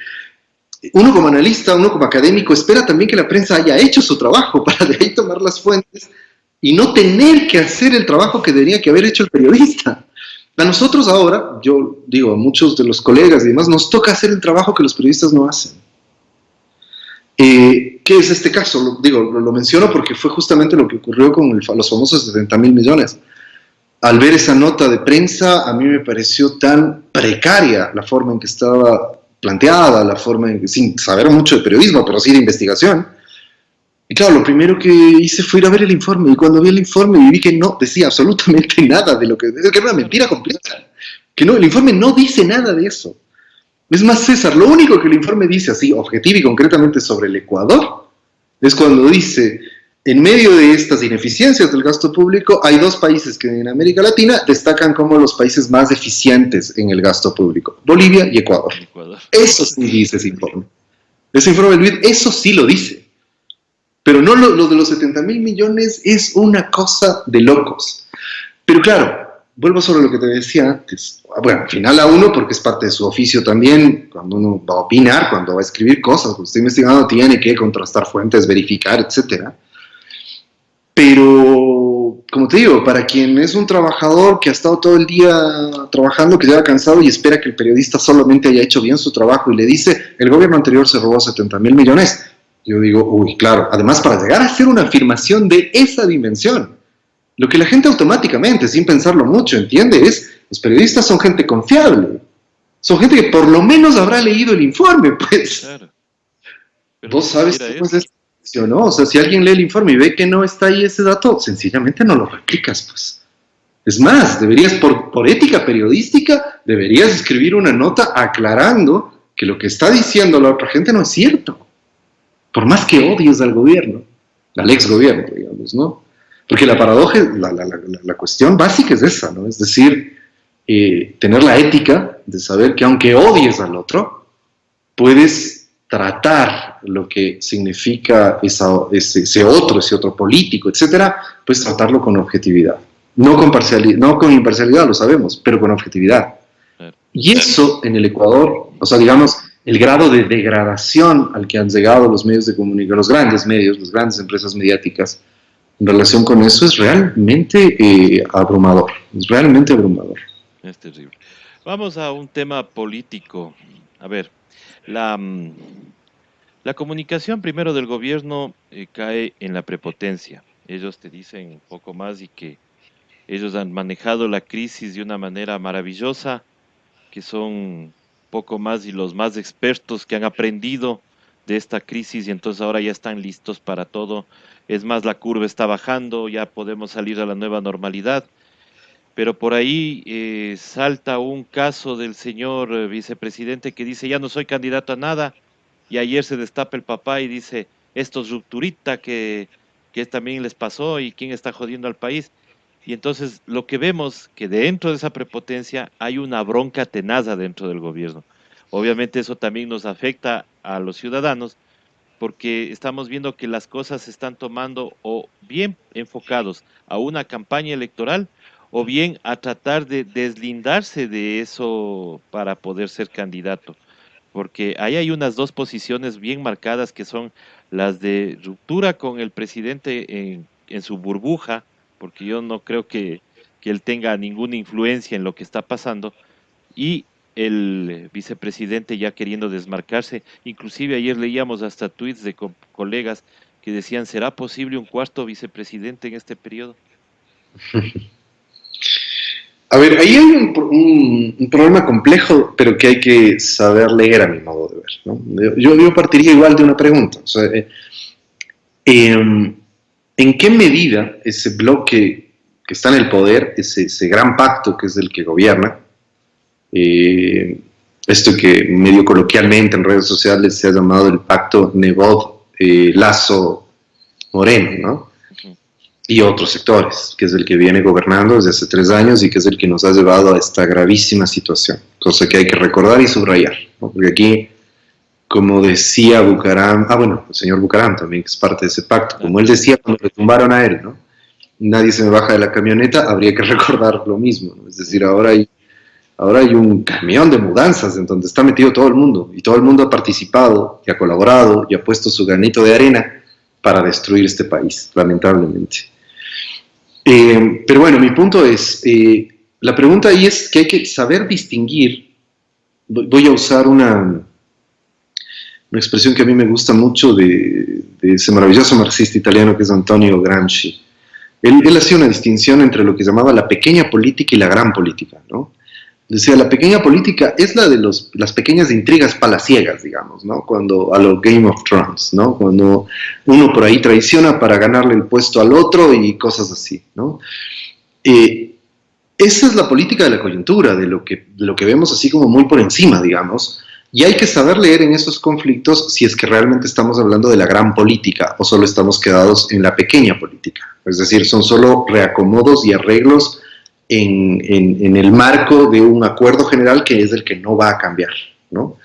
uno como analista, uno como académico, espera también que la prensa haya hecho su trabajo para de ahí tomar las fuentes y no tener que hacer el trabajo que debería que haber hecho el periodista. A nosotros ahora, yo digo, a muchos de los colegas y demás, nos toca hacer el trabajo que los periodistas no hacen. ¿Qué es este caso? Lo menciono porque fue justamente lo que ocurrió con los famosos 70.000 millones. Al ver esa nota de prensa, a mí me pareció tan precaria la forma en que estaba planteada, la forma en que, sin saber mucho de periodismo, pero sí de investigación. Y claro, lo primero que hice fue ir a ver el informe, y cuando vi el informe vi que no decía absolutamente nada de lo que era una mentira completa. Que no, el informe no dice nada de eso. Es más, César, lo único que el informe dice así, objetivo y concretamente sobre el Ecuador, es cuando dice, en medio de estas ineficiencias del gasto público, hay 2 países que en América Latina destacan como los países más eficientes en el gasto público, Bolivia y Ecuador. Eso sí dice ese informe. Ese informe del BID, eso sí lo dice. Pero no lo de los 70.000 millones es una cosa de locos. Pero claro, vuelvo sobre lo que te decía antes. Bueno, al final a uno, porque es parte de su oficio también, cuando uno va a opinar, cuando va a escribir cosas, cuando está investigando, tiene que contrastar fuentes, verificar, etcétera. Pero, como te digo, para quien es un trabajador que ha estado todo el día trabajando, que llega cansado y espera que el periodista solamente haya hecho bien su trabajo y le dice, el gobierno anterior se robó 70.000 millones, yo digo, uy, claro, además para llegar a hacer una afirmación de esa dimensión, lo que la gente automáticamente, sin pensarlo mucho, entiende es, los periodistas son gente confiable, son gente que por lo menos habrá leído el informe, pues. Claro. Vos sabes cómo es esto, ¿no? O sea, si alguien lee el informe y ve que no está ahí ese dato, sencillamente no lo replicas, pues. Es más, deberías, por ética periodística, deberías escribir una nota aclarando que lo que está diciendo la otra gente no es cierto. Por más que odies al gobierno, al exgobierno, digamos, ¿no? Porque la paradoja, la cuestión básica es esa, ¿no? Es decir, tener la ética de saber que aunque odies al otro, puedes tratar lo que significa ese otro político, etcétera, puedes tratarlo con objetividad. No con imparcialidad, lo sabemos, pero con objetividad. Y eso en el Ecuador, o sea, digamos, el grado de degradación al que han llegado los medios de comunicación, los grandes medios, las grandes empresas mediáticas, en relación con eso es realmente abrumador, es realmente abrumador. Es terrible. Vamos a un tema político. A ver, la comunicación primero del gobierno cae en la prepotencia. Ellos te dicen un poco más y que ellos han manejado la crisis de una manera maravillosa, que son poco más y los más expertos que han aprendido de esta crisis y entonces ahora ya están listos para todo. Es más, la curva está bajando, ya podemos salir a la nueva normalidad. Pero por ahí salta un caso del señor vicepresidente que dice, ya no soy candidato a nada, y ayer se destapa el papá y dice, esto es rupturita que también les pasó y quién está jodiendo al país. Y entonces lo que vemos que dentro de esa prepotencia hay una bronca tenaza dentro del gobierno. Obviamente eso también nos afecta a los ciudadanos porque estamos viendo que las cosas se están tomando o bien enfocados a una campaña electoral o bien a tratar de deslindarse de eso para poder ser candidato. Porque ahí hay unas dos posiciones bien marcadas que son las de ruptura con el presidente en su burbuja, porque yo no creo que él tenga ninguna influencia en lo que está pasando, y el vicepresidente ya queriendo desmarcarse. Inclusive ayer leíamos hasta tweets de colegas que decían, ¿será posible un cuarto vicepresidente en este periodo? A ver, ahí hay un problema complejo, pero que hay que saber leer a mi modo de ver, ¿no? Yo partiría igual de una pregunta. O sea, ¿en qué medida ese bloque que está en el poder, ese gran pacto que es el que gobierna, esto que medio coloquialmente en redes sociales se ha llamado el pacto Nebot-Lasso-Moreno, ¿no? Y otros sectores, que es el que viene gobernando desde hace 3 años y que es el que nos ha llevado a esta gravísima situación, cosa que hay que recordar y subrayar, ¿no? Porque aquí, como decía Bucaram, el señor Bucaram también, que es parte de ese pacto, como él decía cuando le tumbaron a él, ¿no? Nadie se me baja de la camioneta, habría que recordar lo mismo, ¿no? Es decir, ahora hay un camión de mudanzas en donde está metido todo el mundo, y todo el mundo ha participado, y ha colaborado, y ha puesto su granito de arena para destruir este país, lamentablemente. Pero bueno, mi punto es, la pregunta ahí es que hay que saber distinguir, voy a usar una expresión que a mí me gusta mucho de ese maravilloso marxista italiano que es Antonio Gramsci. Él hacía una distinción entre lo que llamaba la pequeña política y la gran política, ¿no? Decía, la pequeña política es la de las pequeñas intrigas palaciegas, digamos, ¿no? Cuando a lo Game of Thrones, ¿no? Cuando uno por ahí traiciona para ganarle el puesto al otro y cosas así, ¿no? Esa es la política de la coyuntura, de lo que vemos así como muy por encima, digamos, y hay que saber leer en esos conflictos si es que realmente estamos hablando de la gran política o solo estamos quedados en la pequeña política. Es decir, son solo reacomodos y arreglos en el marco de un acuerdo general que es el que no va a cambiar, ¿no?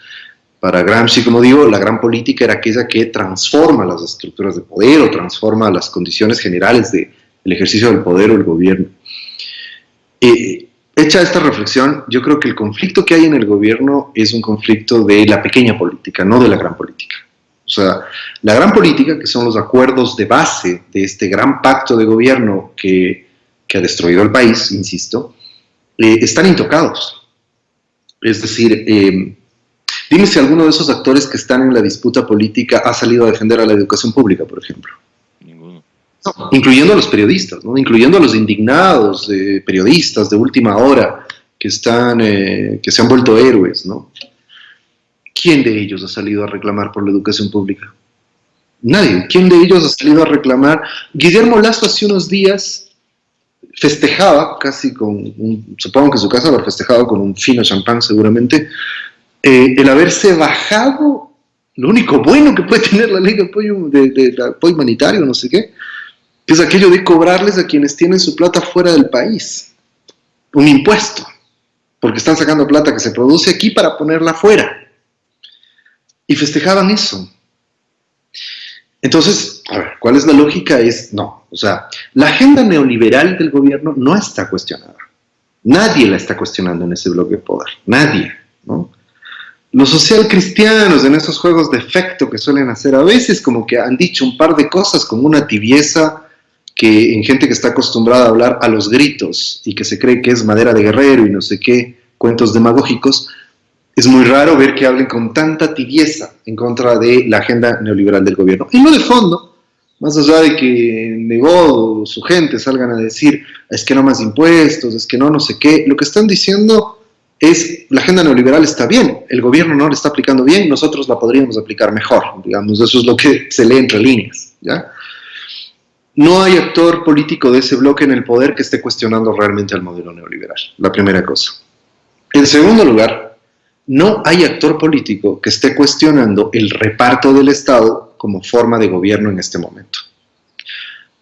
Para Gramsci, como digo, la gran política era aquella que transforma las estructuras de poder o transforma las condiciones generales del ejercicio del poder o el gobierno. Hecha esta reflexión, yo creo que el conflicto que hay en el gobierno es un conflicto de la pequeña política, no de la gran política. O sea, la gran política, que son los acuerdos de base de este gran pacto de gobierno que ha destruido el país, insisto, están intocados. Es decir, dime si alguno de esos actores que están en la disputa política ha salido a defender a la educación pública, por ejemplo. Ninguno. No, incluyendo a los periodistas, ¿no? Incluyendo a los indignados periodistas de última hora que se han vuelto héroes, ¿no? ¿Quién de ellos ha salido a reclamar por la educación pública? Nadie. ¿Quién de ellos ha salido a reclamar? Guillermo Lasso hace unos días festejaba, casi supongo que en su casa habrá festejado con un fino champán seguramente, el haberse bajado lo único bueno que puede tener la ley de apoyo humanitario, no sé qué, que es aquello de cobrarles a quienes tienen su plata fuera del país un impuesto, porque están sacando plata que se produce aquí para ponerla fuera. Y festejaban eso. Entonces, a ver, ¿cuál es la lógica? No. O sea, la agenda neoliberal del gobierno no está cuestionada. Nadie la está cuestionando en ese bloque de poder. Nadie, ¿no? Los socialcristianos en esos juegos de efecto que suelen hacer a veces como que han dicho un par de cosas con una tibieza que en gente que está acostumbrada a hablar a los gritos y que se cree que es madera de guerrero y no sé qué, cuentos demagógicos. Es muy raro ver que hablen con tanta tibieza en contra de la agenda neoliberal del gobierno. Y no de fondo, más allá de que Nebot o su gente salgan a decir, es que no más impuestos, es que no sé qué, lo que están diciendo es, la agenda neoliberal está bien, el gobierno no la está aplicando bien, nosotros la podríamos aplicar mejor, digamos, eso es lo que se lee entre líneas, ¿ya? No hay actor político de ese bloque en el poder que esté cuestionando realmente el modelo neoliberal, la primera cosa. En segundo lugar, no hay actor político que esté cuestionando el reparto del Estado como forma de gobierno en este momento.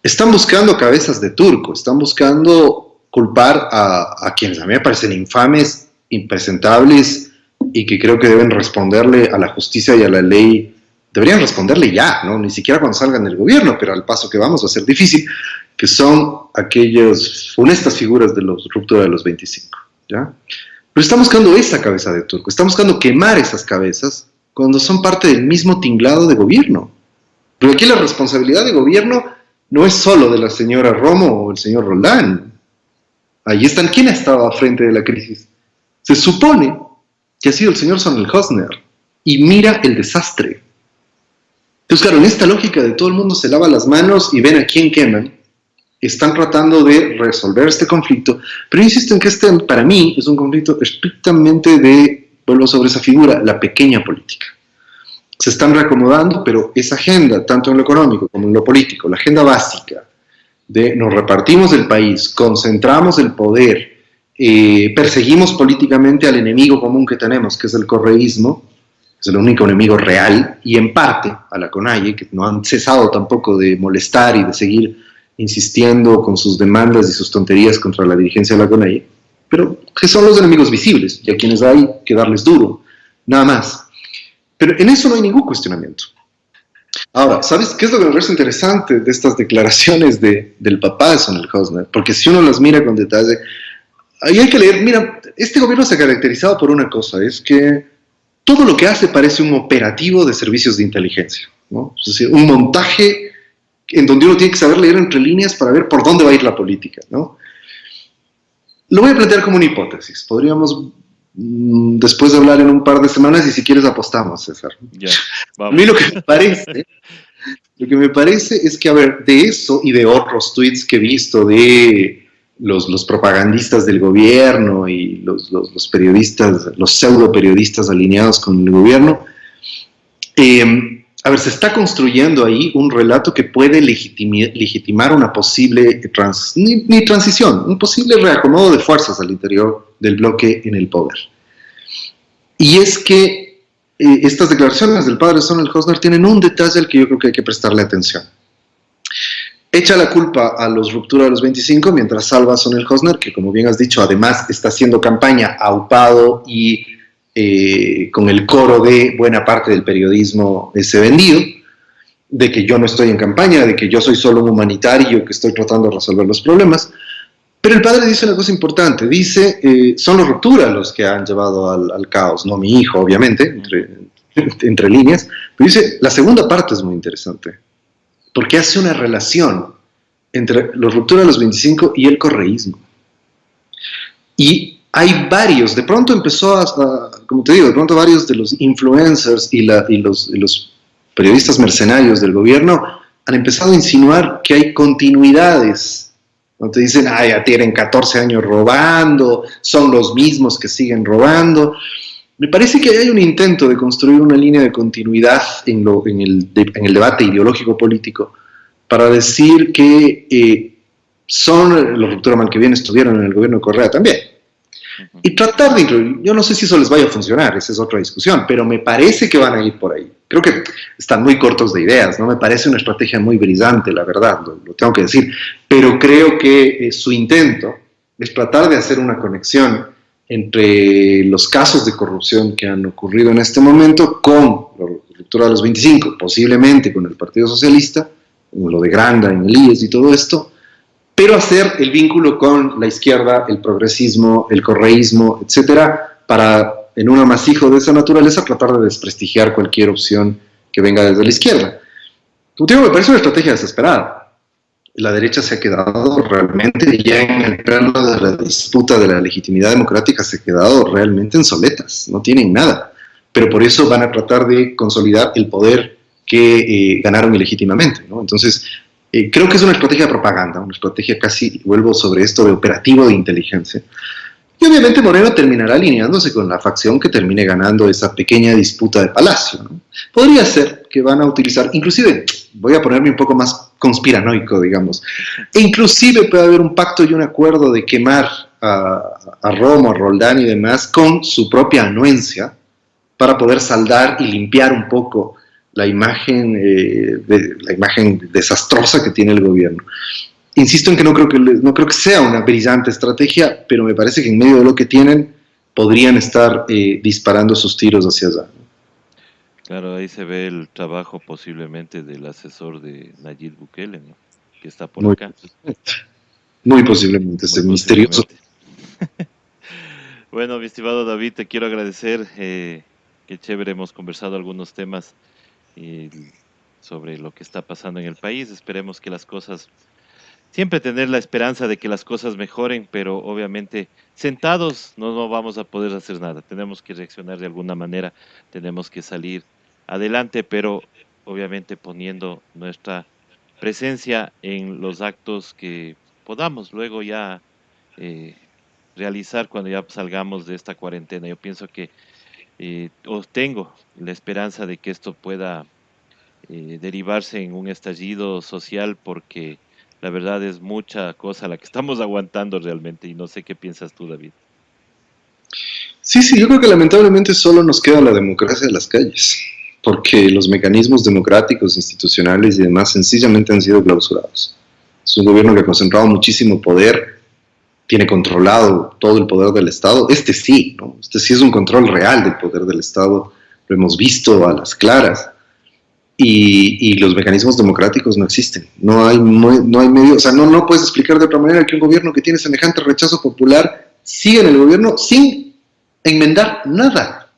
Están buscando cabezas de turco, están buscando culpar a quienes a mí me parecen infames, impresentables y que creo que deben responderle a la justicia y a la ley. Deberían responderle ya, ¿no? Ni siquiera cuando salgan del gobierno, pero al paso que vamos va a ser difícil, que son aquellas funestas figuras de los ruptura de los 25, ¿ya? Pero está buscando esa cabeza de turco, está buscando quemar esas cabezas cuando son parte del mismo tinglado de gobierno. Pero aquí la responsabilidad de gobierno no es solo de la señora Romo o el señor Roldán. Ahí están, ¿quién ha estado al frente de la crisis? Se supone que ha sido el señor Sonnenhosner. Y mira el desastre. Entonces, claro, en esta lógica de todo el mundo se lava las manos y ven a quién queman, están tratando de resolver este conflicto, pero insisto en que para mí, es un conflicto estrictamente vuelvo sobre esa figura, la pequeña política. Se están reacomodando, pero esa agenda, tanto en lo económico como en lo político, la agenda básica de nos repartimos el país, concentramos el poder, perseguimos políticamente al enemigo común que tenemos, que es el correísmo, es el único enemigo real, y en parte a la CONAIE, que no han cesado tampoco de molestar y de seguir insistiendo con sus demandas y sus tonterías contra la dirigencia de la CONAIE, pero que son los enemigos visibles, y a quienes hay que darles duro, nada más. Pero en eso no hay ningún cuestionamiento. Ahora, ¿sabes qué es lo que me parece interesante de estas declaraciones del papá de Sonnenhosner? Porque si uno las mira con detalle, ahí hay que leer, mira, este gobierno se ha caracterizado por una cosa, es que todo lo que hace parece un operativo de servicios de inteligencia, ¿no? Es decir, un montaje en donde uno tiene que saber leer entre líneas para ver por dónde va a ir la política, ¿no? Lo voy a plantear como una hipótesis. Podríamos, después de hablar en un par de semanas, y si quieres apostamos, César. Ya, vamos. A mí lo que me parece es que, a ver, de eso y de otros tweets que he visto de los propagandistas del gobierno y los periodistas, los pseudo periodistas alineados con el gobierno, a ver, se está construyendo ahí un relato que puede legitimar una posible transición, un posible reacomodo de fuerzas al interior del bloque en el poder. Y es que estas declaraciones del padre Sonnenhosner tienen un detalle al que yo creo que hay que prestarle atención. Echa la culpa a los ruptura de los 25 mientras salva a Sonnenhosner, que como bien has dicho, además está haciendo campaña aupado y con el coro de buena parte del periodismo ese vendido, de que yo no estoy en campaña, de que yo soy solo un humanitario que estoy tratando de resolver los problemas. Pero el padre dice una cosa importante, dice, son los rupturas los que han llevado al caos, no mi hijo, obviamente, entre líneas, pero dice, la segunda parte es muy interesante, porque hace una relación entre los rupturas de los 25 y el correísmo. Y hay varios, de pronto empezó como te digo, de pronto varios de los influencers y los periodistas mercenarios del gobierno han empezado a insinuar que hay continuidades. ¿No? Te dicen, ya tienen 14 años robando, son los mismos que siguen robando. Me parece que hay un intento de construir una línea de continuidad en el debate ideológico político para decir que son los Ruptura Mal que Viene estuvieron en el gobierno de Correa también. Y tratar de incluir, yo no sé si eso les vaya a funcionar, esa es otra discusión, pero me parece que van a ir por ahí. Creo que están muy cortos de ideas, no me parece una estrategia muy brillante, la verdad, lo tengo que decir, pero creo que su intento es tratar de hacer una conexión entre los casos de corrupción que han ocurrido en este momento con la ruptura de los 25, posiblemente con el Partido Socialista, con lo de Granda en el IES y todo esto, pero hacer el vínculo con la izquierda, el progresismo, el correísmo, etcétera, para, en un amasijo de esa naturaleza, tratar de desprestigiar cualquier opción que venga desde la izquierda. Como te digo, me parece una estrategia desesperada. La derecha se ha quedado realmente, ya en el plano de la disputa de la legitimidad democrática, se ha quedado realmente en soletas, no tienen nada. Pero por eso van a tratar de consolidar el poder que ganaron ilegítimamente, ¿no? Entonces, creo que es una estrategia de propaganda, una estrategia casi, vuelvo sobre esto, de operativo de inteligencia. Y obviamente Moreno terminará alineándose con la facción que termine ganando esa pequeña disputa de Palacio, ¿no? Podría ser que van a utilizar, inclusive, voy a ponerme un poco más conspiranoico, digamos, e inclusive puede haber un pacto y un acuerdo de quemar a Romo, a Roldán y demás con su propia anuencia para poder saldar y limpiar un poco la imagen desastrosa que tiene el gobierno. Insisto en que no creo que sea una brillante estrategia, pero me parece que en medio de lo que tienen podrían estar disparando sus tiros hacia allá. Claro, ahí se ve el trabajo posiblemente del asesor de Nayib Bukele, ¿no? Que está por Muy acá. Muy posiblemente, ese misterioso. Bueno, mi estimado David, te quiero agradecer. Qué chévere, hemos conversado algunos temas sobre lo que está pasando en el país. Esperemos que las cosas, siempre tener la esperanza de que las cosas mejoren, pero obviamente sentados no vamos a poder hacer nada. Tenemos que reaccionar de alguna manera, tenemos que salir adelante, pero obviamente poniendo nuestra presencia en los actos que podamos luego ya realizar cuando ya salgamos de esta cuarentena. Yo pienso que o tengo la esperanza de que esto pueda derivarse en un estallido social, porque la verdad es mucha cosa la que estamos aguantando realmente, y no sé qué piensas tú, David. Sí, yo creo que lamentablemente solo nos queda la democracia de las calles, porque los mecanismos democráticos, institucionales y demás sencillamente han sido clausurados. Es un gobierno que ha concentrado muchísimo poder, tiene controlado todo el poder del Estado. Este sí, ¿no? Este sí es un control real del poder del Estado, lo hemos visto a las claras. Y los mecanismos democráticos no existen. No hay medio, o sea, no puedes explicar de otra manera que un gobierno que tiene semejante rechazo popular siga en el gobierno sin enmendar nada.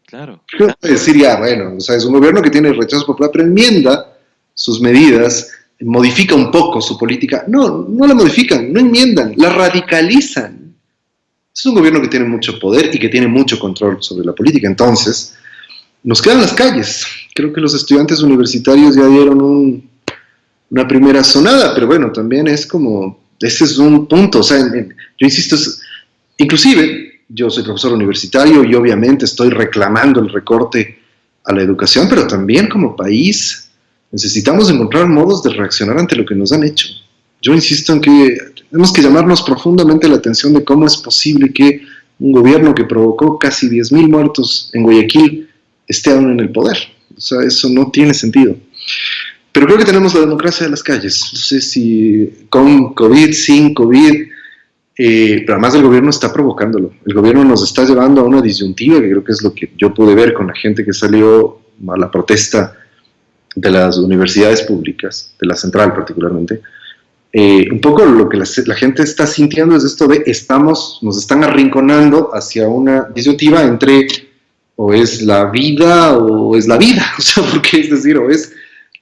Claro. Puedes decir, ya, bueno, o sea, es un gobierno que tiene rechazo popular, pero enmienda sus medidas, modifica un poco su política. No la modifican, no enmiendan, la radicalizan. Es un gobierno que tiene mucho poder y que tiene mucho control sobre la política. Entonces, nos quedan las calles. Creo que los estudiantes universitarios ya dieron una primera sonada, pero bueno, también es como, ese es un punto, o sea, yo insisto, inclusive yo soy profesor universitario y obviamente estoy reclamando el recorte a la educación, pero también como país necesitamos encontrar modos de reaccionar ante lo que nos han hecho. Yo insisto en que tenemos que llamarnos profundamente la atención de cómo es posible que un gobierno que provocó casi 10.000 muertos en Guayaquil esté aún en el poder. O sea, eso no tiene sentido. Pero creo que tenemos la democracia de las calles. No sé si con COVID, sin COVID, pero además el gobierno está provocándolo. El gobierno nos está llevando a una disyuntiva, que creo que es lo que yo pude ver con la gente que salió a la protesta de las universidades públicas, de la central particularmente. Un poco lo que la gente está sintiendo es esto de nos están arrinconando hacia una disyuntiva entre o es la vida o es la vida, o sea, porque es decir, o es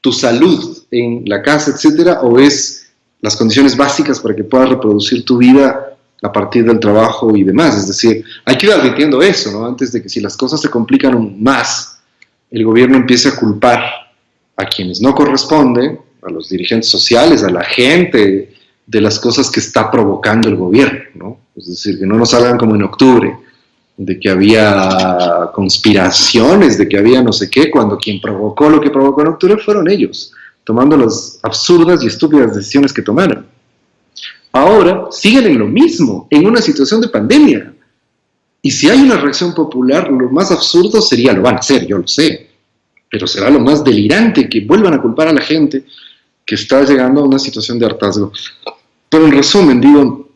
tu salud en la casa, etcétera, o es las condiciones básicas para que puedas reproducir tu vida a partir del trabajo y demás. Es decir, hay que ir advirtiendo eso, ¿no? Antes de que si las cosas se complican más, el gobierno empiece a culpar a quienes no corresponden, a los dirigentes sociales, a la gente, de las cosas que está provocando el gobierno, ¿no? Es decir, que no nos salgan como en octubre, de que había conspiraciones, de que había no sé qué, cuando quien provocó lo que provocó en octubre fueron ellos, tomando las absurdas y estúpidas decisiones que tomaron. Ahora siguen en lo mismo, en una situación de pandemia. Y si hay una reacción popular, lo más absurdo sería, lo van a hacer, yo lo sé, pero será lo más delirante que vuelvan a culpar a la gente que está llegando a una situación de hartazgo. Pero en resumen, digo,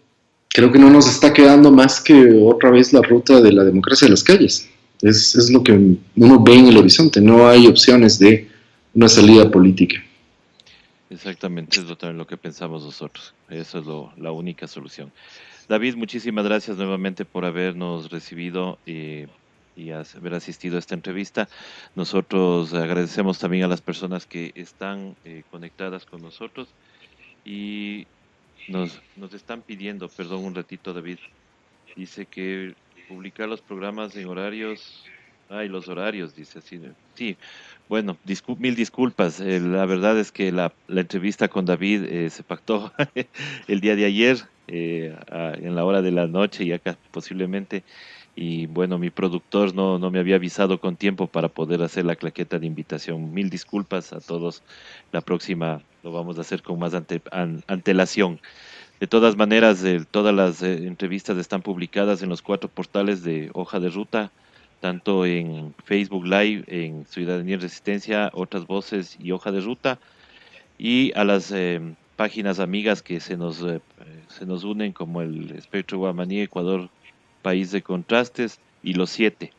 creo que no nos está quedando más que otra vez la ruta de la democracia de las calles. Es lo que uno ve en el horizonte, no hay opciones de una salida política. Exactamente, es también lo que pensamos nosotros. Eso es la única solución. David, muchísimas gracias nuevamente por habernos recibido y haber asistido a esta entrevista. Nosotros agradecemos también a las personas que están conectadas con nosotros y nos están pidiendo, perdón un ratito, David, dice que publicar los programas en horarios, ay, los horarios, dice así. Sí, bueno, mil disculpas. La verdad es que la entrevista con David se pactó el día de ayer, en la hora de la noche y acá posiblemente. Y bueno, mi productor no me había avisado con tiempo para poder hacer la claqueta de invitación. Mil disculpas a todos. La próxima lo vamos a hacer con más antelación. De todas maneras, todas las entrevistas están publicadas en los 4 portales de Hoja de Ruta, tanto en Facebook Live, en Ciudadanía y Resistencia, Otras Voces y Hoja de Ruta, y a las páginas amigas que se nos unen, como el Espectro Guamaní, Ecuador, País de Contrastes, y Los Siete.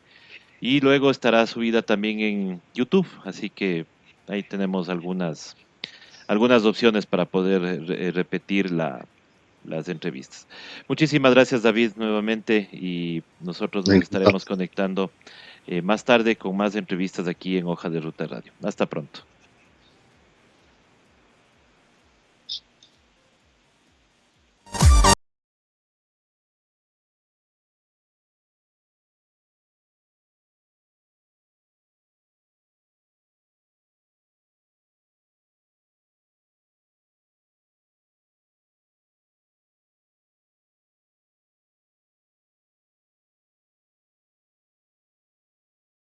Y luego estará subida también en YouTube, así que ahí tenemos algunas opciones para poder repetir las entrevistas. Muchísimas gracias, David, nuevamente, y nosotros nos estaremos conectando más tarde con más entrevistas aquí en Hoja de Ruta Radio. Hasta pronto.